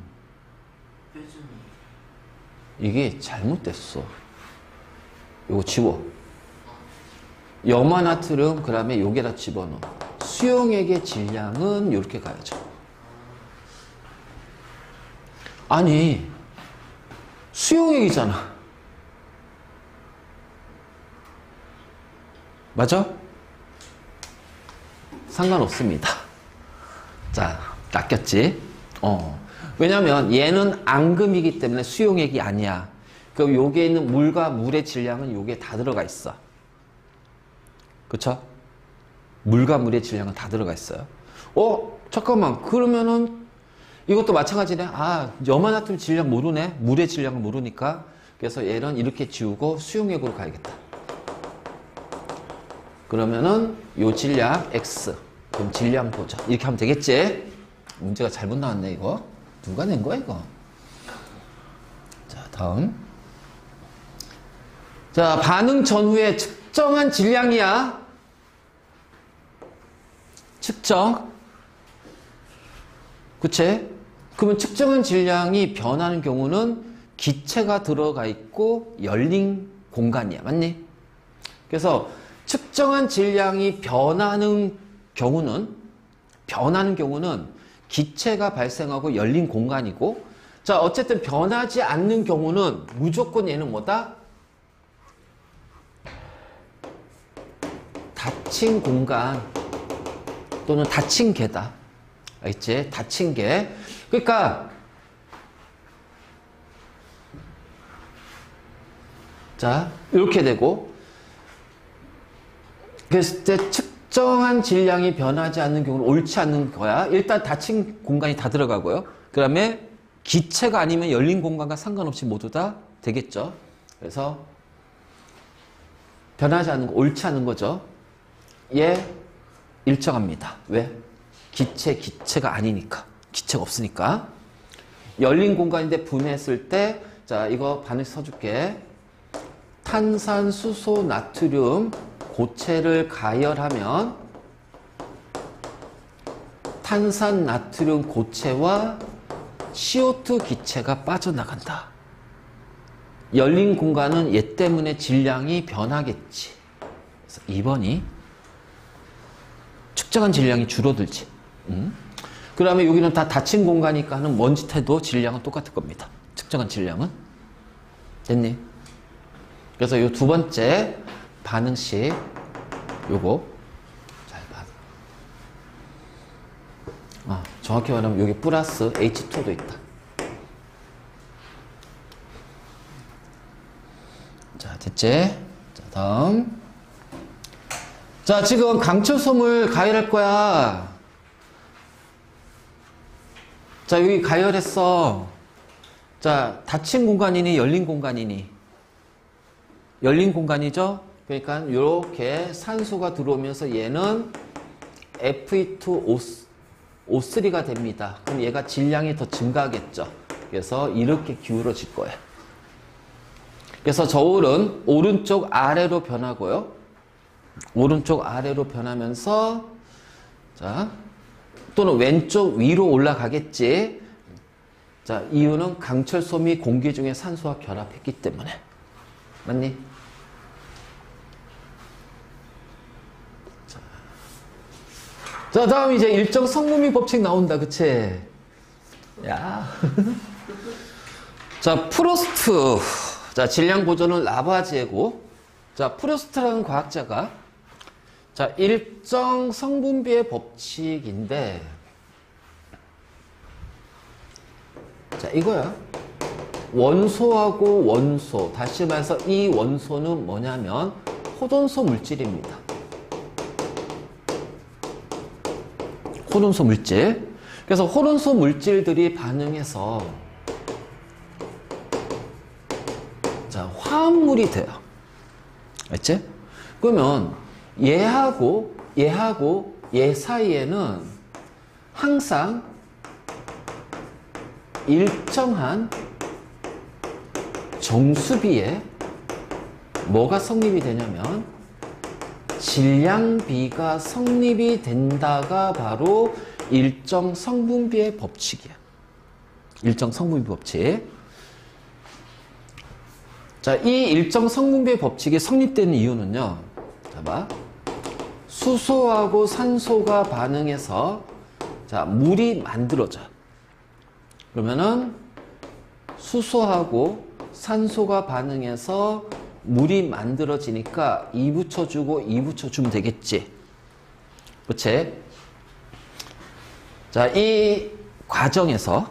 이게 잘못됐어. 이거 지워. 염화 나트륨 그다음에 여기다 집어넣어. 수용액의 질량은 이렇게 가야죠. 아니 수용액이잖아. 맞아? 상관없습니다. 자, 낚였지? 왜냐면 얘는 앙금이기 때문에 수용액이 아니야. 그럼 여기에 있는 물과 물의 질량은 여기에 다 들어가 있어. 그쵸? 물과 물의 질량은 다 들어가 있어요. 잠깐만. 그러면은 이것도 마찬가지네. 염화나트륨 질량 모르네. 물의 질량을 모르니까. 그래서 얘는 이렇게 지우고 수용액으로 가야겠다. 그러면은 요 질량 X. 그럼 질량 보자. 이렇게 하면 되겠지? 문제가 잘못 나왔네, 이거. 누가 낸 거야, 이거? 자, 다음. 자, 반응 전후에 측정한 질량이야. 측정. 그치? 그러면 측정한 질량이 변하는 경우는 기체가 들어가 있고 열린 공간이야. 맞니? 그래서 측정한 질량이 변하는 경우는 기체가 발생하고 열린 공간이고, 자, 어쨌든 변하지 않는 경우는 무조건 얘는 뭐다? 닫힌 공간 또는 닫힌 개다. 알겠지? 닫힌 개. 그러니까 자, 이렇게 되고, 그랬을 때 측정한 질량이 변하지 않는 경우는 옳지 않는 거야. 일단 닫힌 공간이 다 들어가고요. 그 다음에 기체가 아니면 열린 공간과 상관없이 모두 다 되겠죠. 그래서 변하지 않는 거, 옳지 않은 거죠. 얘 일정합니다. 왜? 기체가 아니니까. 기체가 없으니까. 열린 공간인데 분해했을 때, 자, 이거 반응 써줄게. 탄산수소 나트륨 고체를 가열하면 탄산 나트륨 고체와 CO2 기체가 빠져나간다. 열린 공간은 얘 때문에 질량이 변하겠지. 그래서 2번이 측정한 질량이 줄어들지. 그 다음에 여기는 다 닫힌 공간이니까 하는 먼지태도 질량은 똑같을 겁니다. 측정한 질량은. 됐니? 그래서 요 두 번째 반응식 요거 잘 봐. 정확히 말하면 여기 플러스 H2도 있다. 자, 됐지? 자, 다음. 자, 지금 강철솜을 가열할 거야. 자, 여기 가열했어. 자, 닫힌 공간이니 열린 공간이니? 열린 공간이죠? 그러니까 이렇게 산소가 들어오면서 얘는 Fe2O3가 됩니다. 그럼 얘가 질량이 더 증가하겠죠. 그래서 이렇게 기울어질 거예요. 그래서 저울은 오른쪽 아래로 변하고요. 오른쪽 아래로 변하면서, 자, 또는 왼쪽 위로 올라가겠지. 자, 이유는 강철솜이 공기 중에 산소와 결합했기 때문에. 맞니? 자, 다음 이제 일정 성분비 법칙 나온다. 그치? 야. 자, 프로스트. 자, 질량 보존은 라바제고. 자, 프로스트라는 과학자가 자, 일정 성분비의 법칙인데, 자, 이거야. 원소하고 원소. 다시 말해서 이 원소는 뭐냐면 호돈소 물질입니다. 호돈소 물질. 그래서 호돈소 물질들이 반응해서 자, 화합물이 돼요. 알지? 그러면 얘하고 얘 사이에는 항상 일정한 정수비에 뭐가 성립이 되냐면 질량비가 성립이 된다가 바로 일정 성분비의 법칙이야. 일정 성분비 법칙. 자, 이 일정 성분비의 법칙이 성립되는 이유는요. 자, 봐. 수소하고 산소가 반응해서 자, 물이 만들어져. 그러면은 수소하고 산소가 반응해서 물이 만들어지니까 2 붙여주고 2 붙여주면 되겠지. 그치? 자, 이 과정에서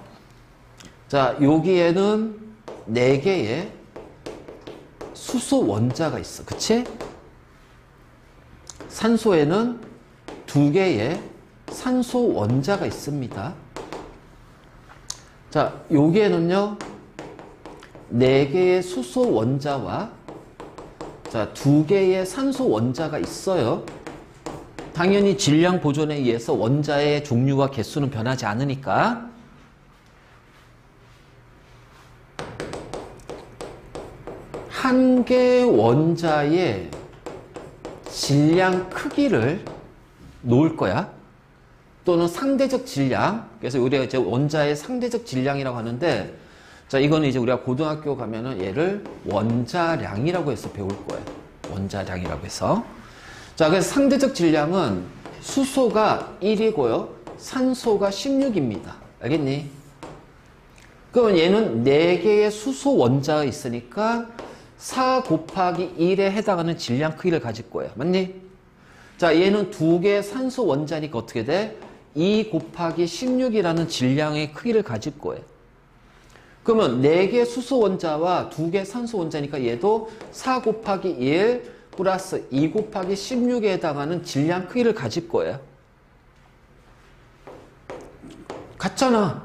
자, 여기에는 4개의 수소 원자가 있어. 그치? 산소에는 2개의 산소 원자가 있습니다. 자, 여기에는요, 4개의 수소 원자와 자, 2개의 산소 원자가 있어요. 당연히 질량 보존에 의해서 원자의 종류와 개수는 변하지 않으니까. 한 개의 원자의 질량 크기를 놓을 거야. 또는 상대적 질량. 그래서 우리가 이제 원자의 상대적 질량이라고 하는데, 자, 이거는 이제 우리가 고등학교 가면은 얘를 원자량이라고 해서 배울 거예요. 원자량이라고 해서. 자, 그래서 상대적 질량은 수소가 1이고요. 산소가 16입니다. 알겠니? 그러면 얘는 4개의 수소 원자가 있으니까 4 곱하기 1에 해당하는 질량 크기를 가질 거예요. 맞니? 자, 얘는 2개의 산소 원자니까 어떻게 돼? 2 곱하기 16이라는 질량의 크기를 가질 거예요. 그러면 4개 수소 원자와 2개 산소 원자니까 얘도 4 곱하기 1 플러스 2 곱하기 16에 해당하는 질량 크기를 가질 거예요. 같잖아.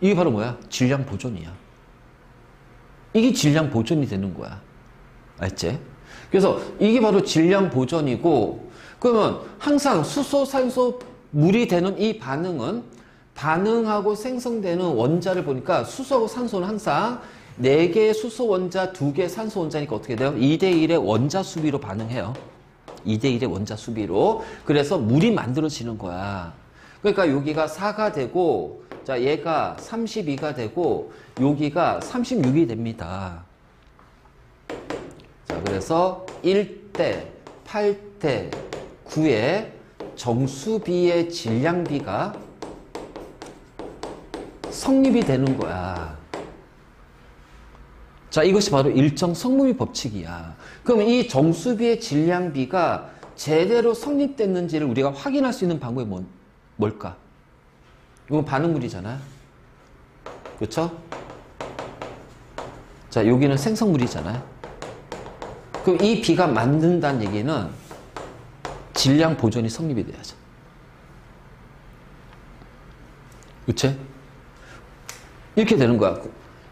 이게 바로 뭐야? 질량 보존이야. 이게 질량 보존이 되는 거야. 알지? 그래서 이게 바로 질량 보존이고, 그러면 항상 수소, 산소, 물이 되는 이 반응은 반응하고 생성되는 원자를 보니까 수소하고 산소는 항상 4개의 수소 원자, 2개의 산소 원자니까 어떻게 돼요? 2대1의 원자 수비로 반응해요. 2대1의 원자 수비로. 그래서 물이 만들어지는 거야. 그러니까 여기가 4가 되고, 자, 얘가 32가 되고, 여기가 36이 됩니다. 자, 그래서 1대 8대 9의 정수비의 질량비가 성립이 되는 거야. 자, 이것이 바로 일정 성분비 법칙이야. 그럼 이 정수비의 질량비가 제대로 성립됐는지를 우리가 확인할 수 있는 방법이 뭘까? 이건 반응물이잖아. 그렇죠? 자, 여기는 생성물이잖아. 그럼 이 비가 만든다는 얘기는 질량 보존이 성립이 돼야죠. 그치? 이렇게 되는 거야.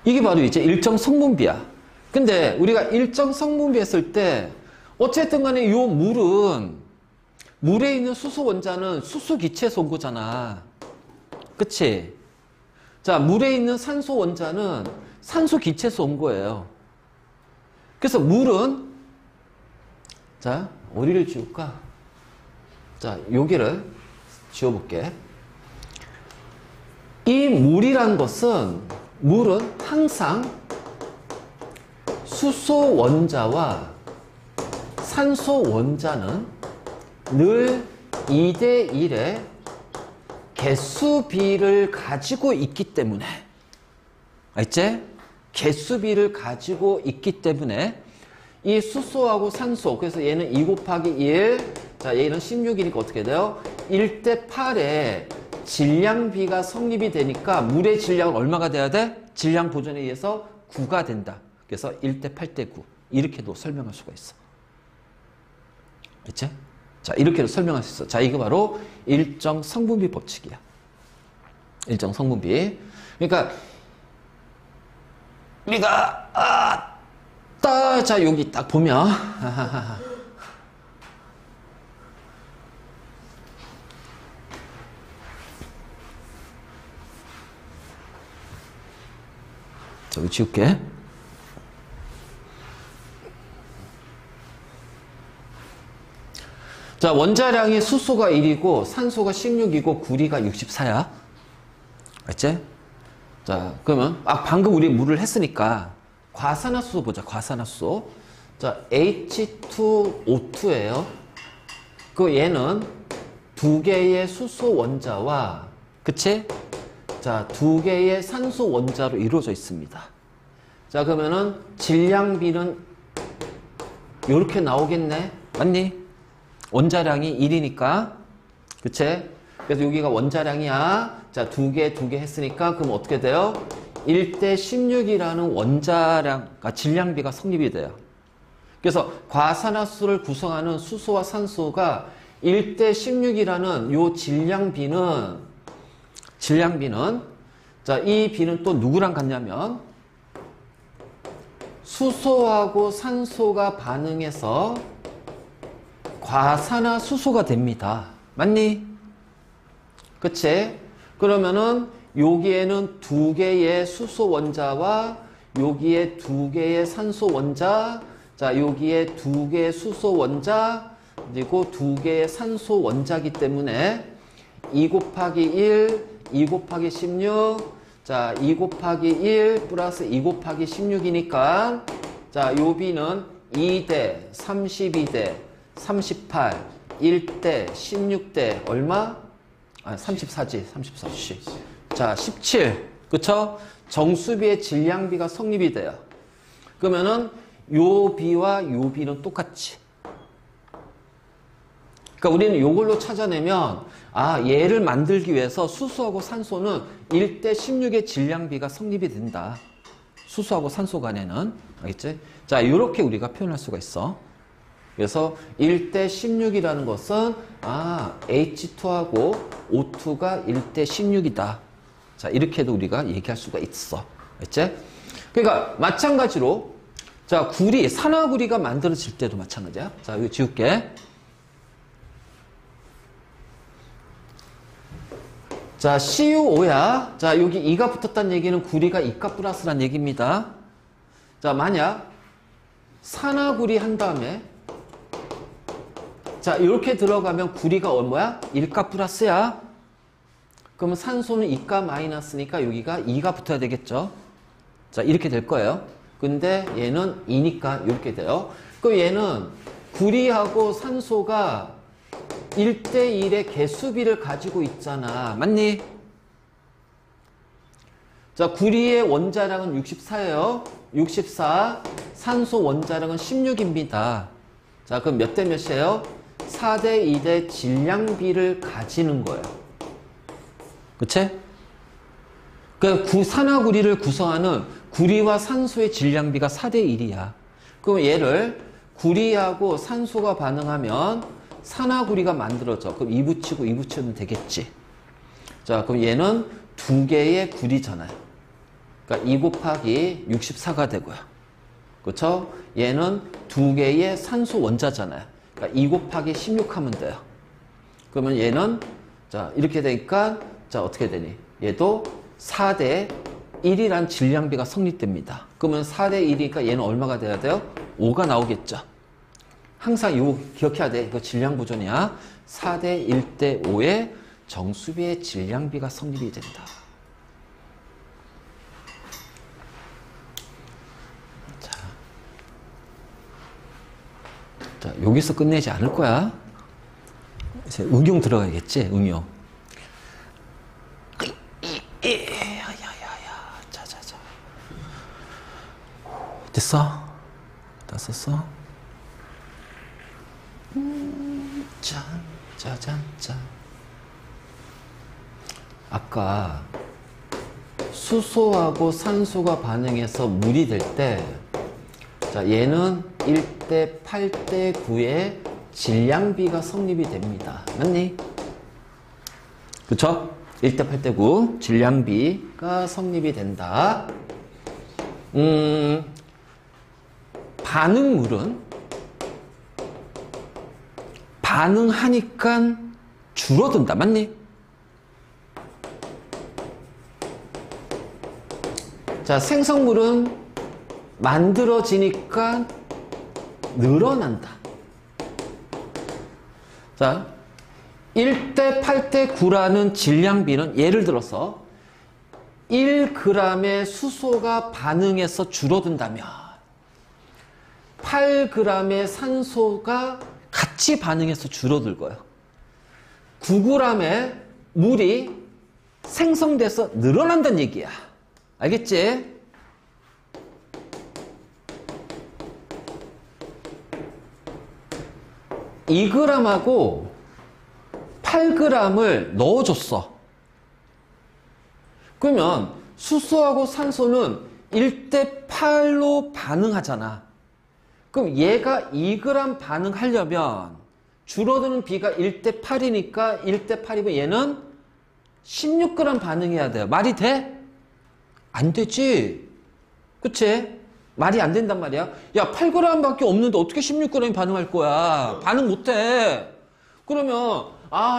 이게 바로 이제 일정 성분비야. 근데 우리가 일정 성분비 했을 때 어쨌든 간에 이 물에 있는 수소 원자는 수소 기체에서 온 거잖아. 그치? 자, 물에 있는 산소 원자는 산소 기체에서 온 거예요. 그래서 물은 자, 어디를 지울까? 자, 여기를 지워볼게. 이 물이란 것은 물은 항상 수소 원자와 산소 원자는 늘 2대1의 개수비를 가지고 있기 때문에, 알지? 개수비를 가지고 있기 때문에 이 수소하고 산소, 그래서 얘는 2 곱하기 1, 자, 얘는 16이니까 어떻게 돼요? 1대 8에 질량비가 성립이 되니까 물의 질량은 얼마가 돼야 돼? 질량 보존에 의해서 9가 된다. 그래서 1대 8대 9. 이렇게도 설명할 수가 있어. 그치? 자, 이렇게도 설명할 수 있어. 자, 이거 바로 일정 성분비 법칙이야. 일정 성분비. 그러니까 우리가 자, 여기 딱 보면 저기 지울게. 자, 원자량이 수소가 1이고 산소가 16이고 구리가 64야. 알지? 자, 그러면 방금 우리 물을 했으니까 과산화수소 보자. 과산화수소. 자, H2O2예요. 그 얘는 두 개의 수소 원자와 그치? 자, 두 개의 산소 원자로 이루어져 있습니다. 자, 그러면은 질량비는 이렇게 나오겠네. 맞니? 원자량이 1이니까. 그치? 그래서 여기가 원자량이야. 자, 두 개 했으니까 그럼 어떻게 돼요? 1대 16이라는 원자량, 질량비가 성립이 돼요. 그래서 과산화수소를 구성하는 수소와 산소가 1대 16이라는 요 질량비는 자, 이 비는 또 누구랑 같냐면 수소하고 산소가 반응해서 과산화수소가 됩니다. 맞니? 그치? 그러면은 여기에는 두 개의 수소 원자와 여기에 두 개의 산소 원자, 자, 여기에 두 개의 수소 원자, 그리고 두 개의 산소 원자기 때문에 2 곱하기 1, 2 곱하기 16, 자, 2 곱하기 1 플러스 2 곱하기 16이니까, 자, 요 비는 2대 32대 38, 1대 16대 얼마? 34지, 34지. 자, 17. 그쵸? 정수비의 질량비가 성립이 돼요. 그러면은 요 비와 요 비는 똑같지. 그러니까 우리는 요걸로 찾아내면 얘를 만들기 위해서 수소하고 산소는 1대 16의 질량비가 성립이 된다. 수소하고 산소 간에는. 알겠지? 자, 요렇게 우리가 표현할 수가 있어. 그래서 1대 16이라는 것은 H2하고 O2가 1대 16이다. 자, 이렇게도 우리가 얘기할 수가 있어. 알겠지? 그러니까 마찬가지로 자, 산화구리가 만들어질 때도 마찬가지야. 자, 여기 지울게. 자, CuO야. 자, 여기 2가 붙었다는 얘기는 구리가 2가 플러스라는 얘기입니다. 자, 만약 산화구리 한 다음에 자, 이렇게 들어가면 구리가 뭐야? 1가 플러스야. 그러면 산소는 2가 마이너스니까 여기가 2가 붙어야 되겠죠. 자, 이렇게 될 거예요. 근데 얘는 2니까 이렇게 돼요. 그럼 얘는 구리하고 산소가 1대1의 개수비를 가지고 있잖아. 맞니? 자, 구리의 원자량은 64예요. 64. 산소 원자량은 16입니다. 자, 그럼 몇 대 몇이에요? 4대 2대 질량비를 가지는 거예요. 그치? 그 산화구리를 구성하는 구리와 산소의 질량비가 4대 1이야. 그럼 얘를 구리하고 산소가 반응하면 산화구리가 만들어져. 그럼 2 붙이고 2 붙여도 되겠지. 자, 그럼 얘는 두 개의 구리잖아요. 그러니까 2 곱하기 64가 되고요. 그렇죠? 얘는 두 개의 산소 원자잖아요. 그러니까 2 곱하기 16 하면 돼요. 그러면 얘는 자, 이렇게 되니까 자, 어떻게 되니? 얘도 4대 1이란 질량비가 성립됩니다. 그러면 4대 1이니까 얘는 얼마가 돼야 돼요? 5가 나오겠죠. 항상 이거 기억해야 돼. 이거 질량 보존이야. 4대 1대 5의 정수비의 질량비가 성립이 된다. 자, 여기서 끝내지 않을 거야. 이제 응용 들어가야겠지, 응용. 자자자. 됐어? 다 썼어? 짠. 아까 수소하고 산소가 반응해서 물이 될 때, 자, 얘는 1대 8대 9의 질량비가 성립이 됩니다. 맞니? 그쵸? 1대 8대 9 질량비가 성립이 된다. 반응물은 반응하니까 줄어든다. 맞니? 자, 생성물은 만들어지니까 늘어난다. 자, 1대 8대 9라는 질량비는 예를 들어서 1g의 수소가 반응해서 줄어든다면 8g의 산소가 같이 반응해서 줄어들 거예요. 9g의 물이 생성돼서 늘어난다는 얘기야. 알겠지? 이 g하고 8g을 넣어줬어. 그러면 수소하고 산소는 1대 8로 반응하잖아. 그럼 얘가 2g 반응하려면 줄어드는 비가 1대 8이니까 1대 8이면 얘는 16g 반응해야 돼요. 말이 돼? 안 되지. 그치? 말이 안 된단 말이야. 야, 8g밖에 없는데 어떻게 16g이 반응할 거야? 반응 못 해. 그러면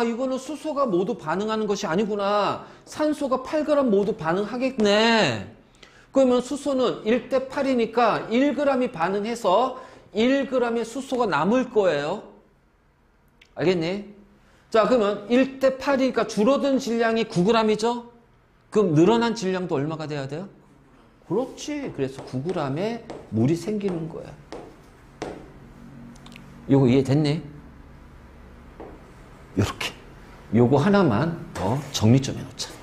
이거는 수소가 모두 반응하는 것이 아니구나. 산소가 8g 모두 반응하겠네. 그러면 수소는 1대 8이니까 1g이 반응해서 1g의 수소가 남을 거예요. 알겠니? 자, 그러면 1대 8이니까 줄어든 질량이 9g이죠? 그럼 늘어난 질량도 얼마가 돼야 돼요? 그렇지. 그래서 9g의 물이 생기는 거야. 요거 이해됐니? 요렇게. 요거 하나만 더 정리 좀 해놓자.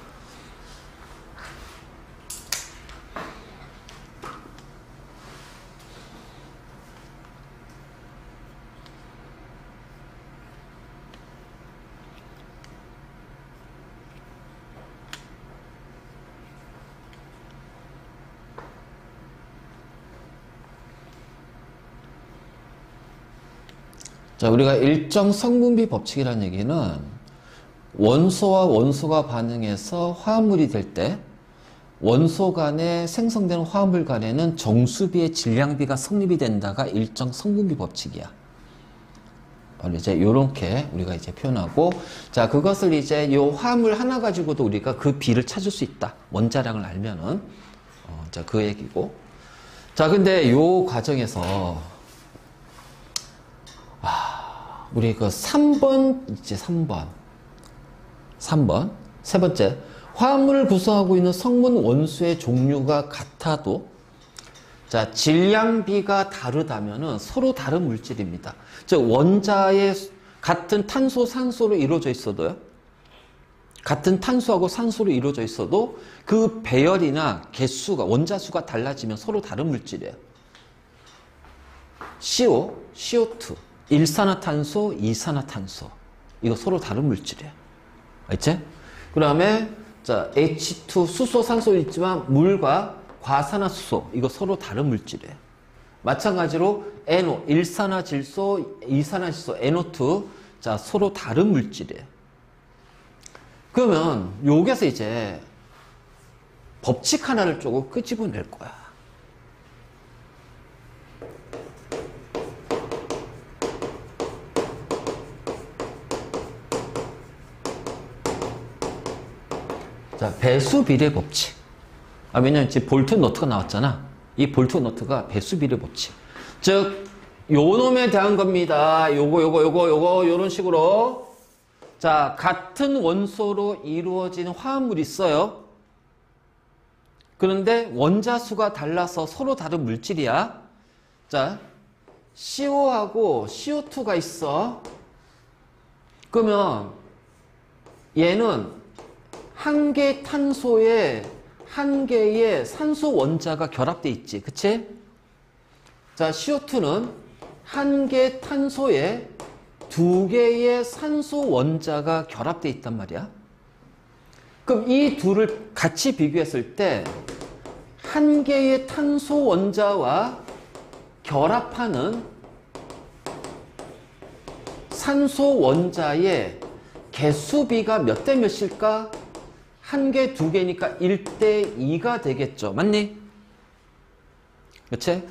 자, 우리가 일정 성분비 법칙이라는 얘기는 원소와 원소가 반응해서 화합물이 될 때 원소 간에 생성되는 화합물 간에는 정수비의 질량비가 성립이 된다가 일정 성분비 법칙이야. 바로 이제 요렇게 우리가 이제 표현하고, 자, 그것을 이제 요 화합물 하나 가지고도 우리가 그 비를 찾을 수 있다. 원자량을 알면은. 자, 그 얘기고. 자, 근데 요 과정에서 우리 그 3번, 이제 3번. 세 번째. 화합물을 구성하고 있는 성분 원소의 종류가 같아도, 자, 질량비가 다르다면은 서로 다른 물질입니다. 즉, 원자의 같은 탄소, 산소로 이루어져 있어도요. 같은 탄소하고 산소로 이루어져 있어도 그 배열이나 개수가, 원자 수가 달라지면 서로 다른 물질이에요. CO, CO2. 일산화탄소, 이산화탄소. 이거 서로 다른 물질이에요. 알지? 그 다음에, 자, H2, 수소, 산소 있지만, 물과 과산화수소. 이거 서로 다른 물질이에요. 마찬가지로, NO, 일산화질소, 이산화질소, NO2. 자, 서로 다른 물질이에요. 그러면, 여기서 이제, 법칙 하나를 조금 끄집어낼 거야. 자, 배수 비례 법칙. 왜냐면 지금 볼트 너트가 나왔잖아. 이 볼트 너트가 배수 비례 법칙. 즉, 요 놈에 대한 겁니다. 요거, 요런 식으로. 자, 같은 원소로 이루어진 화합물이 있어요. 그런데 원자수가 달라서 서로 다른 물질이야. 자, CO하고 CO2가 있어. 그러면 얘는 한 개의 탄소에 한 개의 산소 원자가 결합되어 있지. 그치? 자, CO2는 한 개의 탄소에 두 개의 산소 원자가 결합되어 있단 말이야. 그럼 이 둘을 같이 비교했을 때 한 개의 탄소 원자와 결합하는 산소 원자의 개수비가 몇 대 몇일까? 한 개, 두 개니까 1대 2가 되겠죠. 맞니? 그치?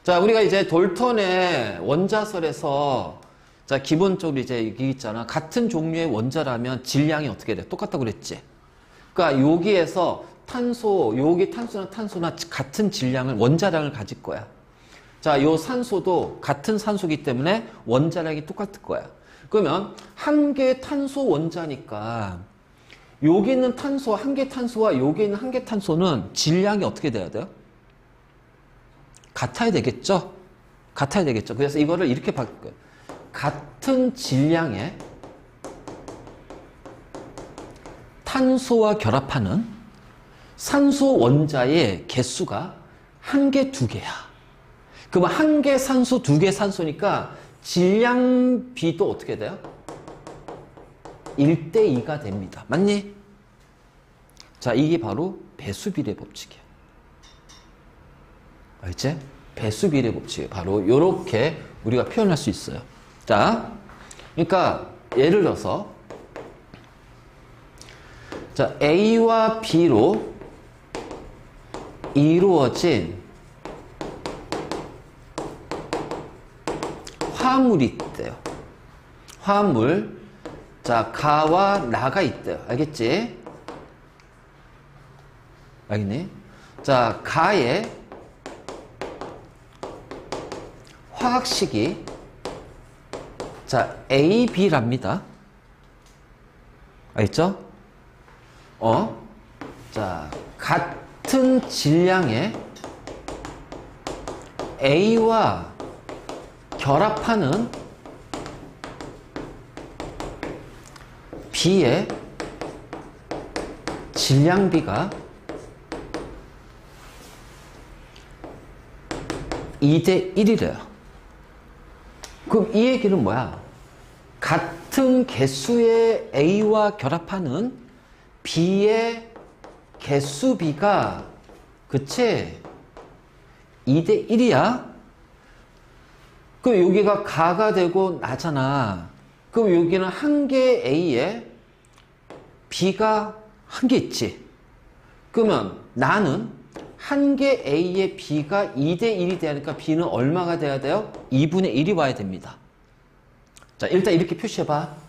자, 우리가 이제 돌턴의 원자설에서, 자, 기본적으로 이제 여기 있잖아. 같은 종류의 원자라면 질량이 어떻게 돼? 똑같다고 그랬지? 그러니까 여기에서 탄소, 여기 탄소나 탄소나 같은 질량을, 원자량을 가질 거야. 자, 요 산소도 같은 산소이기 때문에 원자량이 똑같을 거야. 그러면 한 개의 탄소 원자니까 여기 있는 탄소, 한 개 탄소와 여기 있는 한 개 탄소는 질량이 어떻게 돼야 돼요? 같아야 되겠죠? 같아야 되겠죠? 그래서 이거를 이렇게 바꿀 거예요. 같은 질량의 탄소와 결합하는 산소 원자의 개수가 한 개, 두 개야. 그럼 한 개 산소, 두 개 산소니까 질량비도 어떻게 돼요? 1대2가 됩니다. 맞니? 자, 이게 바로 배수비례 법칙이야. 알지? 배수비례 법칙이에요. 바로 이렇게 우리가 표현할 수 있어요. 자, 그러니까 예를 들어서 자, A와 B로 이루어진 화물이 있대요. 화물. 자, 가와 나가 있대요. 알겠지? 알겠니? 자, 가의 화학식이 자, A, B랍니다. 알겠죠? 자, 같은 질량의 A와 결합하는 B의 질량비가 2대1이래요. 그럼 이 얘기는 뭐야? 같은 개수의 A와 결합하는 B의 개수비가, 그치? 2대1이야? 그럼 여기가 가가 되고 나잖아. 그럼 여기는 한 개 A에 B가 한 개 있지. 그러면 나는 한 개 A에 B가 2대1이 되니까 B는 얼마가 돼야 돼요? 2분의 1이 와야 됩니다. 자, 일단 이렇게 표시해봐.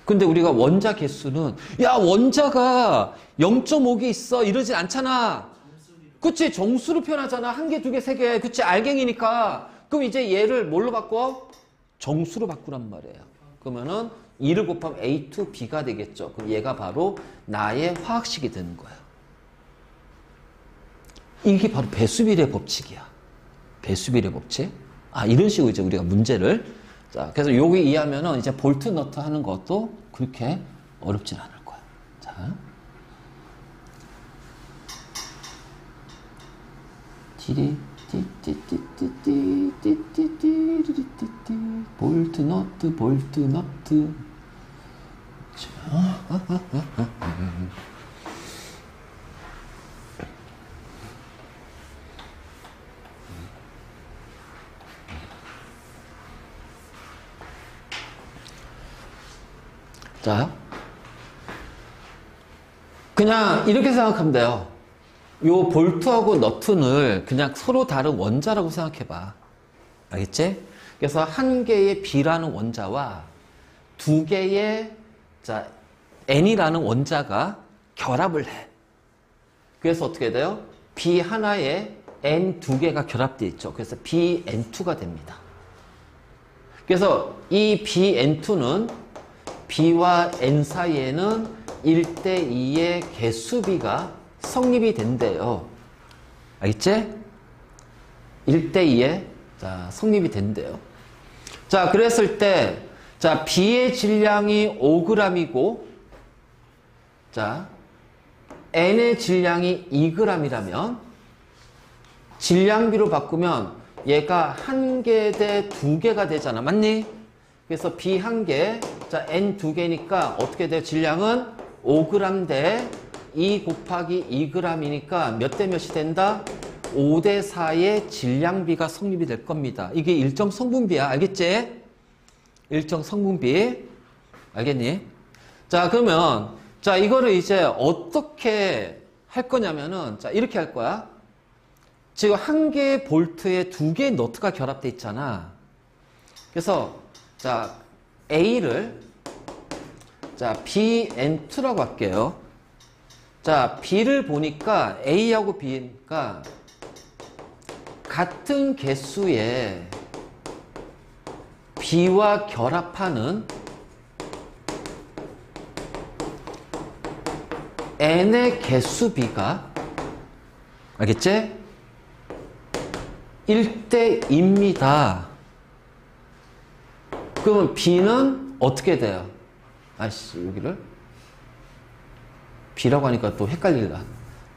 근데 우리가 원자 개수는 야, 원자가 0.5개 있어 이러진 않잖아. 그치? 정수로 표현하잖아. 한 개, 두 개, 세 개. 그치? 알갱이니까. 그럼 이제 얘를 뭘로 바꿔? 정수로 바꾸란 말이에요. 그러면은 2를 곱하면 A2B가 되겠죠. 그럼 얘가 바로 나의 화학식이 되는 거야. 이게 바로 배수비례 법칙이야. 배수비례 법칙. 아, 이런 식으로 이제 우리가 문제를. 자, 그래서 여기 이해하면은 이제 볼트 너트 하는 것도 그렇게 어렵진 않을 거야. 자. 볼트 너트, 볼트 너트. 자, 그냥 이렇게 생각하면 돼요. 요 볼트하고 너트를 그냥 서로 다른 원자라고 생각해봐. 알겠지? 그래서 한 개의 B라는 원자와 두 개의 자, N이라는 원자가 결합을 해. 그래서 어떻게 돼요? B 하나에 N 두 개가 결합되어 있죠. 그래서 BN2가 됩니다. 그래서 이 BN2는 B와 N 사이에는 1대2의 개수비가 성립이 된대요. 알겠지? 1대2의 자, 성립이 된대요. 자, 그랬을 때 자, B의 질량이 5g이고 자, N의 질량이 2g이라면 질량비로 바꾸면 얘가 한 개 대 두 개가 되잖아. 맞니? 그래서 B 한 개, 자, N 두 개니까 어떻게 돼요? 질량은 5g 대 2 곱하기 2g이니까 몇 대 몇이 된다? 5대 4의 질량비가 성립이 될 겁니다. 이게 일정 성분비야. 알겠지? 일정 성분비. 알겠니? 자, 그러면 자, 이거를 이제 어떻게 할 거냐면은 자, 이렇게 할 거야. 지금 한 개의 볼트에 두 개의 너트가 결합돼 있잖아. 그래서 자, A를 자, BN2라고 할게요. 자, B를 보니까 A하고 B니까 같은 개수의 B와 결합하는 N의 개수 B가, 알겠지? 1대입니다. 그러면 B는 어떻게 돼요? 아이씨, 여기를 B라고 하니까 또 헷갈릴라.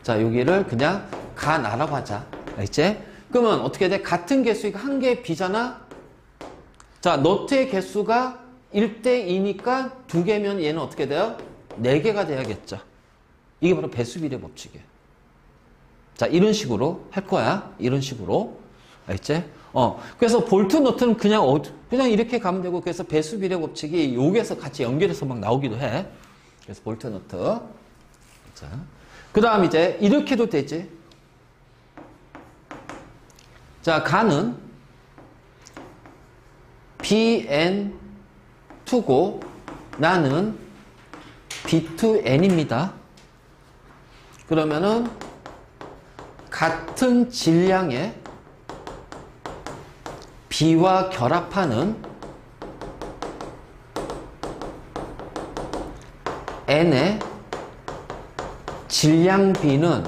자, 여기를 그냥 가나라고 하자. 알겠지? 그러면 어떻게 돼? 같은 개수가 한 개의 B잖아? 자, 너트의 개수가 1대2니까 두 개면 얘는 어떻게 돼요? 4개가 돼야겠죠. 이게 바로 배수비례 법칙이에요. 자, 이런 식으로 할 거야. 이런 식으로. 알겠지? 그래서 볼트, 너트는 그냥 이렇게 가면 되고, 그래서 배수비례 법칙이 여기에서 같이 연결해서 막 나오기도 해. 그래서 볼트, 너트. 자, 그 다음 이제 이렇게도 되지. 자, 가는 BN2고 나는 B2N입니다. 그러면은 같은 질량의 B와 결합하는 N의 질량 B는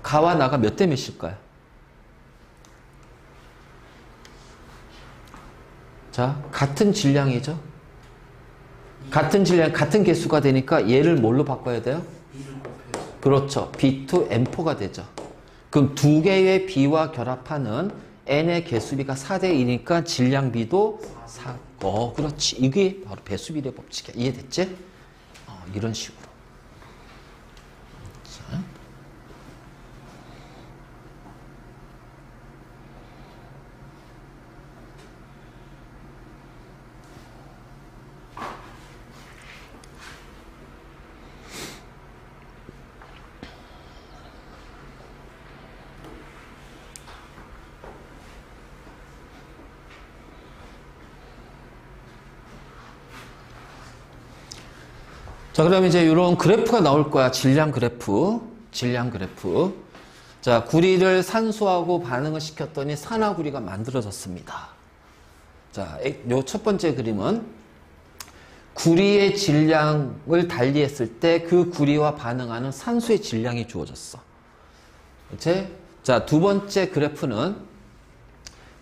가와 나가 몇 대 몇일까요? 자, 같은 질량이죠. 같은 질량, 같은 개수가 되니까 얘를 뭘로 바꿔야 돼요? 그렇죠. B2N4가 되죠. 그럼 두 개의 B와 결합하는 N의 개수비가 4대2니까 질량 B도 4. 그렇지. 이게 바로 배수비례 법칙이야. 이해됐지? 이런 식으로. 자. 자, 그럼 이제 이런 그래프가 나올 거야. 질량 그래프. 질량 그래프. 자, 구리를 산소하고 반응을 시켰더니 산화구리가 만들어졌습니다. 자, 요 첫 번째 그림은 구리의 질량을 달리했을 때 그 구리와 반응하는 산소의 질량이 주어졌어. 그치? 자, 두 번째 그래프는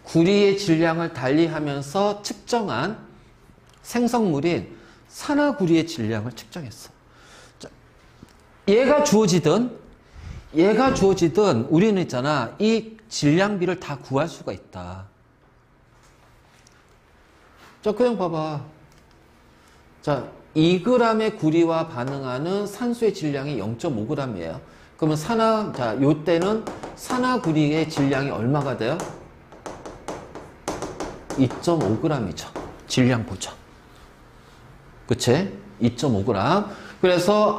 구리의 질량을 달리하면서 측정한 생성물인 산화구리의 질량을 측정했어. 자, 얘가 주어지든 우리는 있잖아, 이 질량비를 다 구할 수가 있다. 자, 그냥 봐봐. 자, 2g의 구리와 반응하는 산소의 질량이 0.5g이에요. 그러면 자, 요때는 산화구리의 질량이 얼마가 돼요? 2.5g이죠. 질량 보죠. 그치? 2.5g. 그래서,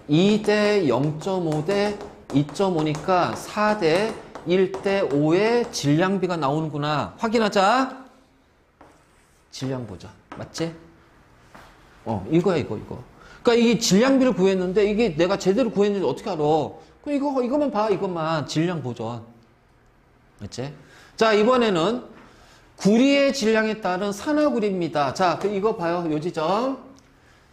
2대 0.5 대 2.5니까 4대 1대 5의 질량비가 나오는구나. 확인하자. 질량 보자. 맞지? 이거야, 이거. 그러니까 이게 질량비를 구했는데, 이게 내가 제대로 구했는지 어떻게 알아? 그럼 이거만 봐, 이것만. 질량 보죠. 맞지? 자, 이번에는 구리의 질량에 따른 산화구리입니다. 자, 이거 봐요. 요 지점.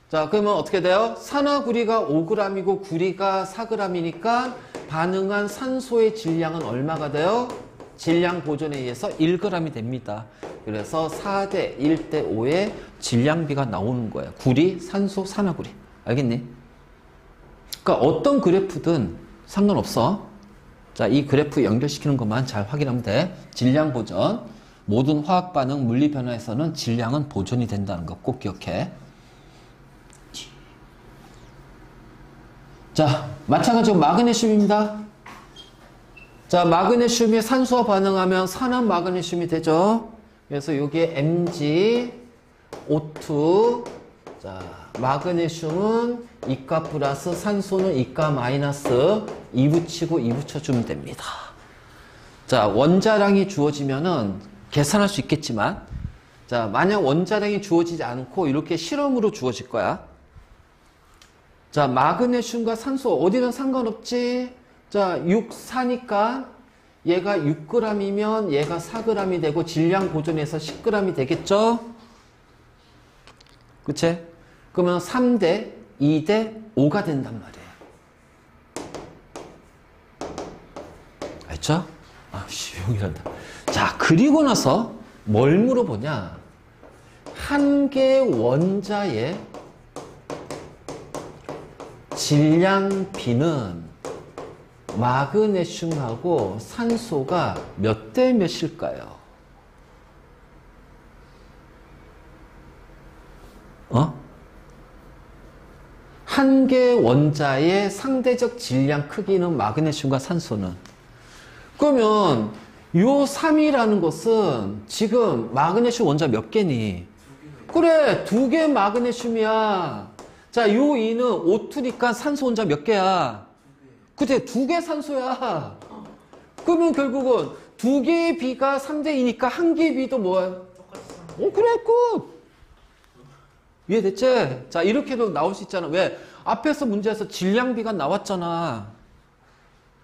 자, 그러면 어떻게 돼요? 산화구리가 5g이고 구리가 4g이니까 반응한 산소의 질량은 얼마가 돼요? 질량 보존에 의해서 1g이 됩니다. 그래서 4대 1대 5의 질량비가 나오는 거예요. 구리, 산소, 산화구리. 알겠니? 그러니까 어떤 그래프든 상관없어. 자, 이 그래프 연결시키는 것만 잘 확인하면 돼. 질량 보존. 모든 화학 반응, 물리 변화에서는 질량은 보존이 된다는 거 꼭 기억해. 자, 마찬가지로 마그네슘입니다. 자, 마그네슘이 산소와 반응하면 산화 마그네슘이 되죠. 그래서 여기에 MgO2. 자, 마그네슘은 이가 플러스, 산소는 이가 마이너스 2 붙이고 2 붙여주면 됩니다. 자, 원자량이 주어지면은 계산할 수 있겠지만, 자, 만약 원자량이 주어지지 않고 이렇게 실험으로 주어질 거야. 자, 마그네슘과 산소 어디는 상관없지? 자, 6, 4니까 얘가 6g이면 얘가 4g이 되고 질량 보존해서 10g이 되겠죠? 그치? 그러면 3대 2대 5가 된단 말이에요. 알죠? 아, 용이란다. 자, 그리고 나서 뭘 물어보냐? 한 개의 원자의 질량 B는 마그네슘하고 산소가 몇 대 몇일까요? 한 개의 원자의 상대적 질량 크기는 마그네슘과 산소는. 그러면 요 3이라는 것은 지금 마그네슘 원자 몇 개니? 그래, 2개 마그네슘이야. 자, 요 2는 O2니까 산소 원자 몇 개야? 그래, 2개 산소야. 그러면 결국은 2개의 B가 3대2니까 1개의 B도 뭐야? 그래, 끝. 이해됐지? 자, 이렇게도 나올 수 있잖아. 왜? 앞에서 문제에서 질량비가 나왔잖아.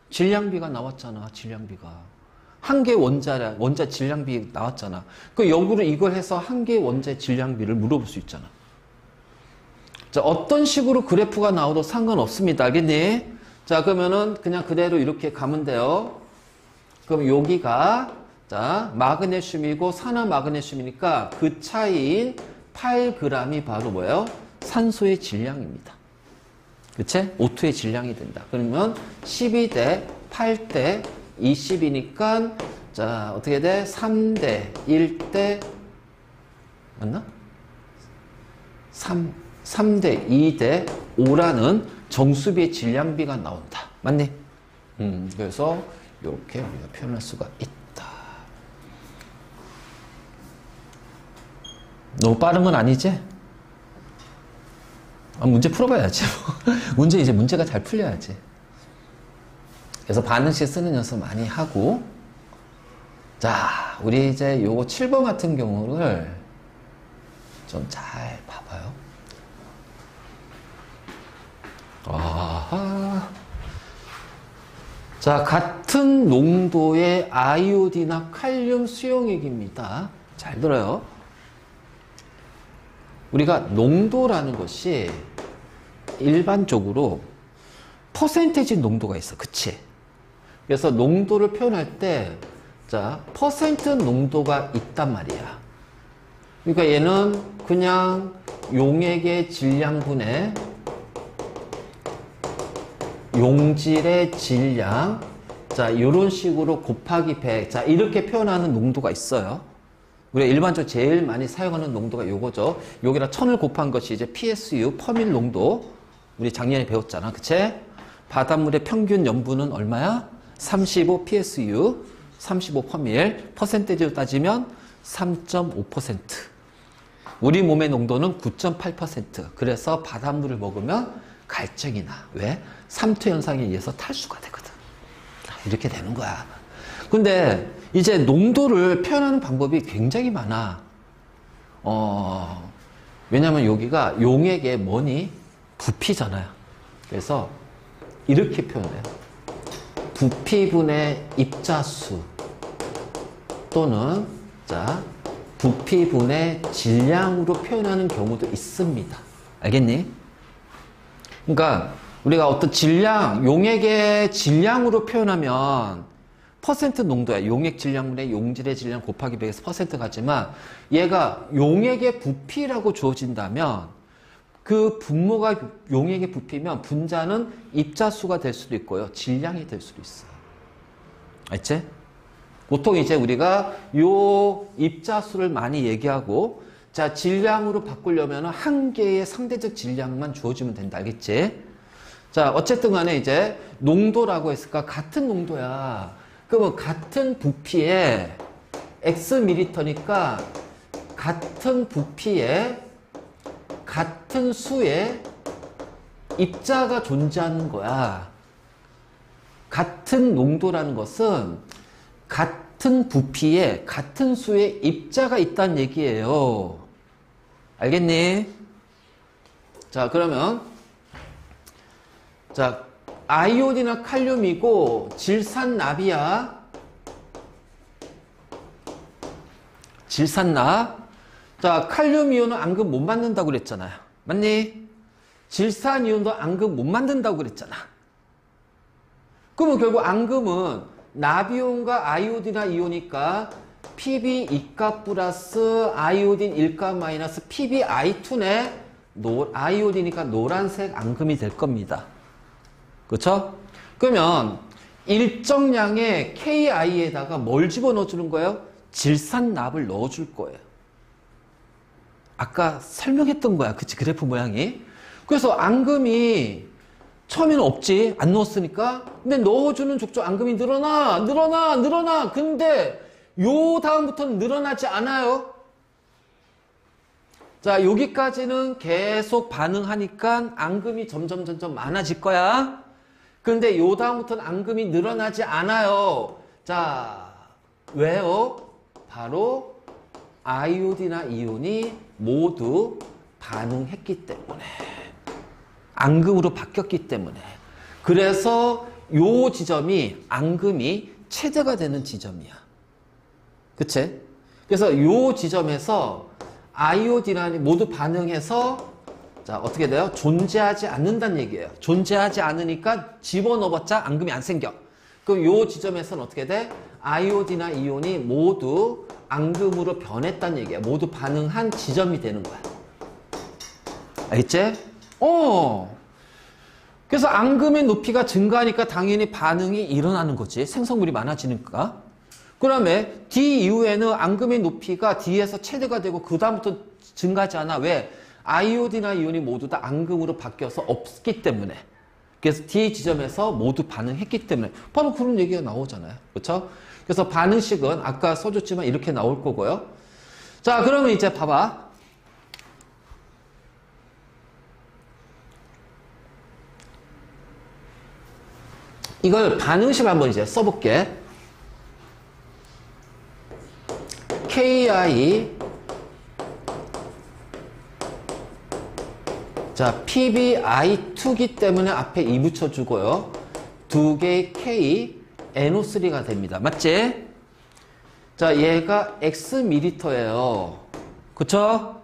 질량비가 나왔잖아. 질량비가. 한 개의 원자 질량비 나왔잖아. 그 역으로 이걸 해서 한 개의 원자의 질량비를 물어볼 수 있잖아. 자, 어떤 식으로 그래프가 나와도 상관없습니다. 알겠니? 자, 그러면은 그냥 그대로 이렇게 가면 돼요. 그럼 여기가, 자, 마그네슘이고 산화 마그네슘이니까 그 차이인 8g이 바로 뭐예요? 산소의 질량입니다. 그치? O2의 질량이 된다. 그러면 12대 8대 20이니까 자, 어떻게 돼? 3대 1대 맞나? 3대 2대 5라는 정수비의 질량비가 나온다. 맞니? 그래서 이렇게 우리가 표현할 수가 있다. 너무 빠른 건 아니지? 문제 풀어봐야지. 이제 문제가 잘 풀려야지. 그래서 반응식 쓰는 연습 많이 하고. 자, 우리 이제 요거 7번 같은 경우를 좀 잘 봐봐요. 아하. 자, 같은 농도의 아이오딘과 칼륨 수용액입니다. 잘 들어요. 우리가 농도라는 것이 일반적으로 퍼센테이지 농도가 있어. 그치? 그래서 농도를 표현할 때, 자, 퍼센트 농도가 있단 말이야. 그러니까 얘는 그냥 용액의 질량분의 용질의 질량, 자, 이런 식으로 곱하기 100. 자, 이렇게 표현하는 농도가 있어요. 우리가 일반적으로 제일 많이 사용하는 농도가 요거죠. 여기다 1000을 곱한 것이 이제 PSU, 퍼밀 농도. 우리 작년에 배웠잖아. 그치? 바닷물의 평균 염분은 얼마야? 35 PSU, 35 퍼밀. 퍼센테이지로 따지면 3.5%. 우리 몸의 농도는 9.8%. 그래서 바닷물을 먹으면 갈증이 나. 왜? 삼투 현상에 의해서 탈수가 되거든. 이렇게 되는 거야. 근데 이제 농도를 표현하는 방법이 굉장히 많아. 왜냐면 여기가 용액의 뭐니? 부피잖아요. 그래서 이렇게 표현해요. 부피분의 입자수 또는 자, 부피분의 질량으로 표현하는 경우도 있습니다. 알겠니? 그러니까 우리가 어떤 질량, 용액의 질량으로 표현하면 퍼센트 농도야. 용액 질량분의 용질의 질량 곱하기 100에서 퍼센트 가지만 얘가 용액의 부피라고 주어진다면 그 분모가 용액의 부피면 분자는 입자수가 될 수도 있고요. 질량이 될 수도 있어요. 알지? 보통 이제 우리가 요 입자수를 많이 얘기하고 자, 질량으로 바꾸려면 한 개의 상대적 질량만 주어지면 된다. 알겠지? 자, 어쨌든 간에 이제 농도라고 했으니까 같은 농도야. 그러면 같은 부피에 Xml니까 같은 부피에 같은 수의 입자가 존재하는 거야. 같은 농도라는 것은 같은 부피에 같은 수의 입자가 있다는 얘기예요. 알겠니? 자, 그러면 자, 아이od이나 칼륨이고 질산납이야. 질산납. 자, 칼륨 이온은 앙금 못 만든다고 그랬잖아요. 맞니? 질산 이온도 앙금 못 만든다고 그랬잖아. 그러면 결국 앙금은 나비온과 아이오딘과 이오니까 PB 2가 플러스 아이오딘 1가 마이너스 PbI2네. 아이오딘이니까 노란색 앙금이 될 겁니다. 그렇죠? 그러면 일정량의 KI에다가 뭘 집어넣어 주는 거예요? 질산납을 넣어 줄 거예요. 아까 설명했던 거야. 그치? 그래프 모양이. 그래서 앙금이 처음에는 없지. 안 넣었으니까. 근데 넣어주는 족족 앙금이 늘어나. 근데 요 다음부터는 늘어나지 않아요. 자, 여기까지는 계속 반응하니까 앙금이 점점 많아질 거야. 근데 요 다음부터는 앙금이 늘어나지 않아요. 자, 왜요? 바로 아이오디나 이온이 모두 반응했기 때문에. 앙금으로 바뀌었기 때문에. 그래서 요 지점이 앙금이 최대가 되는 지점이야. 그치? 그래서 요 지점에서 아이오디나이 모두 반응해서 자, 어떻게 돼요? 존재하지 않는다는 얘기예요. 존재하지 않으니까 집어넣어봤자 앙금이 안 생겨. 그럼 요 지점에서는 어떻게 돼? 아이오디나 이온이 모두 앙금으로 변했다는 얘기야. 모두 반응한 지점이 되는 거야. 알겠지? 그래서 앙금의 높이가 증가하니까 당연히 반응이 일어나는 거지. 생성물이 많아지니까. 그 다음에 D 이후에는 앙금의 높이가 D에서 최대가 되고 그 다음부터 증가하지 않아. 왜? 아이오디나 이온이 모두 다 앙금으로 바뀌어서 없기 때문에. 그래서 D 지점에서 모두 반응했기 때문에. 바로 그런 얘기가 나오잖아요. 그렇죠? 그래서 반응식은 아까 써줬지만 이렇게 나올 거고요. 자, 그러면 이제 봐봐. 이걸 반응식 한번 이제 써볼게. KI 자, PbI2기 때문에 앞에 2 붙여주고요. 두 개의 K, NO3가 됩니다. 맞지? 자, 얘가 Xml예요. 그쵸?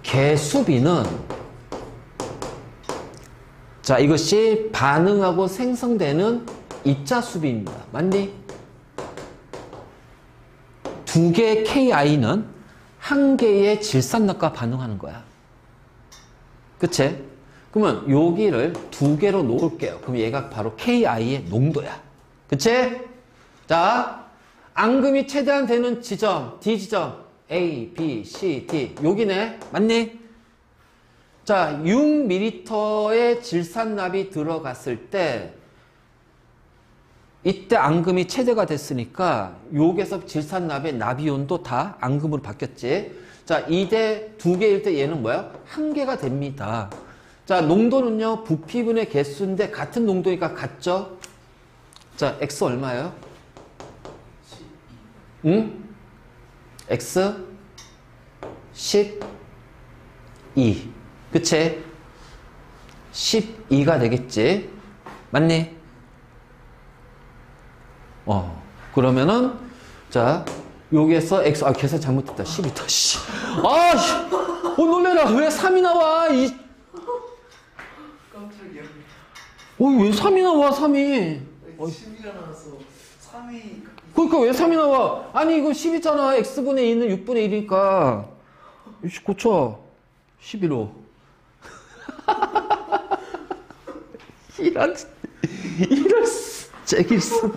개수비는 자, 이것이 반응하고 생성되는 입자수비입니다. 맞니? 두 개의 KI는 한 개의 질산납과 반응하는 거야. 그치? 그러면 여기를 두 개로 놓을게요. 그럼 얘가 바로 KI의 농도야. 그치? 자, 앙금이 최대한 되는 지점, D 지점, A, B, C, D. 여기네. 맞니? 자, 6ml의 질산납이 들어갔을 때 이때 앙금이 최대가 됐으니까 여기에서 질산납의 나비온도 다 앙금으로 바뀌었지. 자, 2대 2개일 때 얘는 뭐야? 1개가 됩니다. 자, 농도는요. 부피분의 개수인데 같은 농도니까 같죠? 자, X 얼마예요? 응? X 12. 그치? 12가 되겠지? 맞니? 그러면은, 자, 여기에서 X, 계산 잘못했다. 12다, 씨. 놀래라. 왜 3이 나와? 깜짝이야. 왜 3이 나와, 3이? 10이가 나와서 3이. 그러니까 왜 3이 나와? 아니, 이거 10이잖아. X분의 2는 6분의 1이니까. 고쳐. 11로. 이런 잭일슨.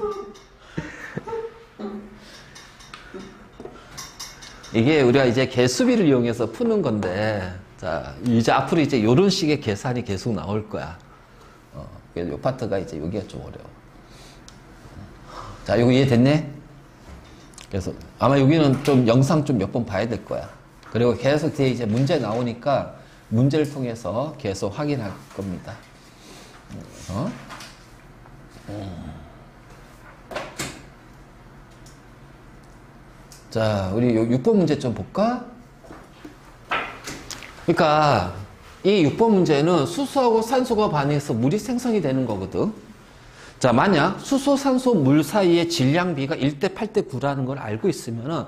이게 우리가 이제 개수비를 이용해서 푸는 건데, 자, 이제 앞으로 이제 이런 식의 계산이 계속 나올 거야. 그래서 이 파트가 이제 여기가 좀 어려워. 자, 이거 이해됐네? 그래서 아마 여기는 좀 영상 좀 몇 번 봐야 될 거야. 그리고 계속 뒤에 이제 문제 나오니까 문제를 통해서 계속 확인할 겁니다. 자, 우리 6번 문제 좀 볼까? 그러니까 이 6번 문제는 수소하고 산소가 반응해서 물이 생성이 되는 거거든. 자, 만약 수소, 산소, 물 사이의 질량비가 1대 8대 9라는 걸 알고 있으면은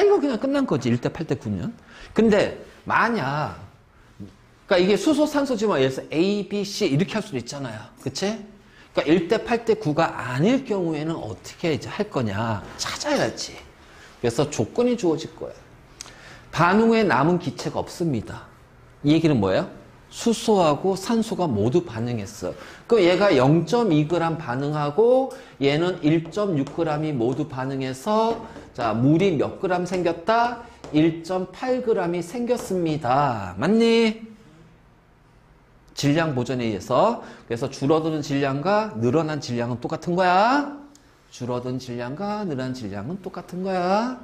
이거 그냥 끝난 거지. 1대 8대 9면. 근데 만약 그러니까 이게 수소, 산소지만 예를 들어서 A, B, C 이렇게 할 수도 있잖아요. 그치? 그러니까 1대 8대 9가 아닐 경우에는 어떻게 이제 할 거냐 찾아야지. 그래서 조건이 주어질 거예요. 반응 후에 남은 기체가 없습니다. 이 얘기는 뭐예요? 수소하고 산소가 모두 반응했어. 그럼 얘가 0.2g 반응하고 얘는 1.6g이 모두 반응해서 자, 물이 몇 g 생겼다? 1.8g이 생겼습니다. 맞니? 질량 보존에 의해서. 그래서 줄어드는 질량과 늘어난 질량은 똑같은 거야. 줄어든 질량과 늘어난 질량은 똑같은 거야.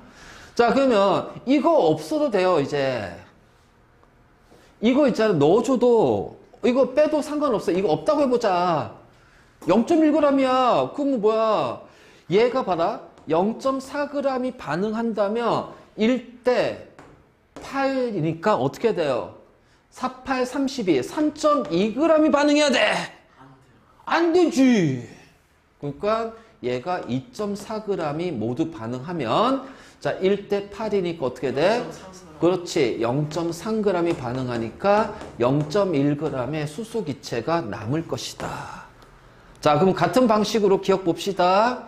자, 그러면 이거 없어도 돼요, 이제. 이거 있잖아. 넣어줘도, 이거 빼도 상관없어. 이거 없다고 해보자. 0.1g이야. 그럼 뭐야. 얘가 봐라. 0.4g이 반응한다면 1대 8이니까 어떻게 돼요? 4, 8, 32. 3.2g이 반응해야 돼. 안 되지. 그러니까 얘가 2.4g이 모두 반응하면 자, 1대 8이니까 어떻게 돼? 그렇지. 0.3g이 반응하니까 0.1g의 수소 기체가 남을 것이다. 자, 그럼 같은 방식으로 기억 봅시다.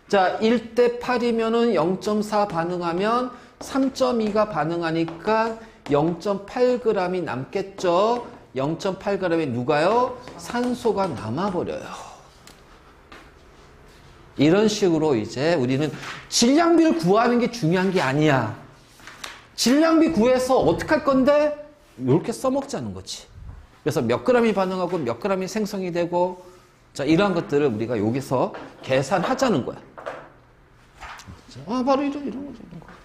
자, 1대 8이면은 0.4 반응하면 3.2가 반응하니까 0.8g이 남겠죠. 0.8g이 누가요? 산소가 남아버려요. 이런 식으로 이제 우리는 질량비를 구하는 게 중요한 게 아니야. 질량비 구해서 어떻게 할 건데? 이렇게 써먹자는 거지. 그래서 몇 g이 반응하고 몇 g이 생성이 되고 자, 이러한 것들을 우리가 여기서 계산하자는 거야. 바로 이런 거죠. 이런 거.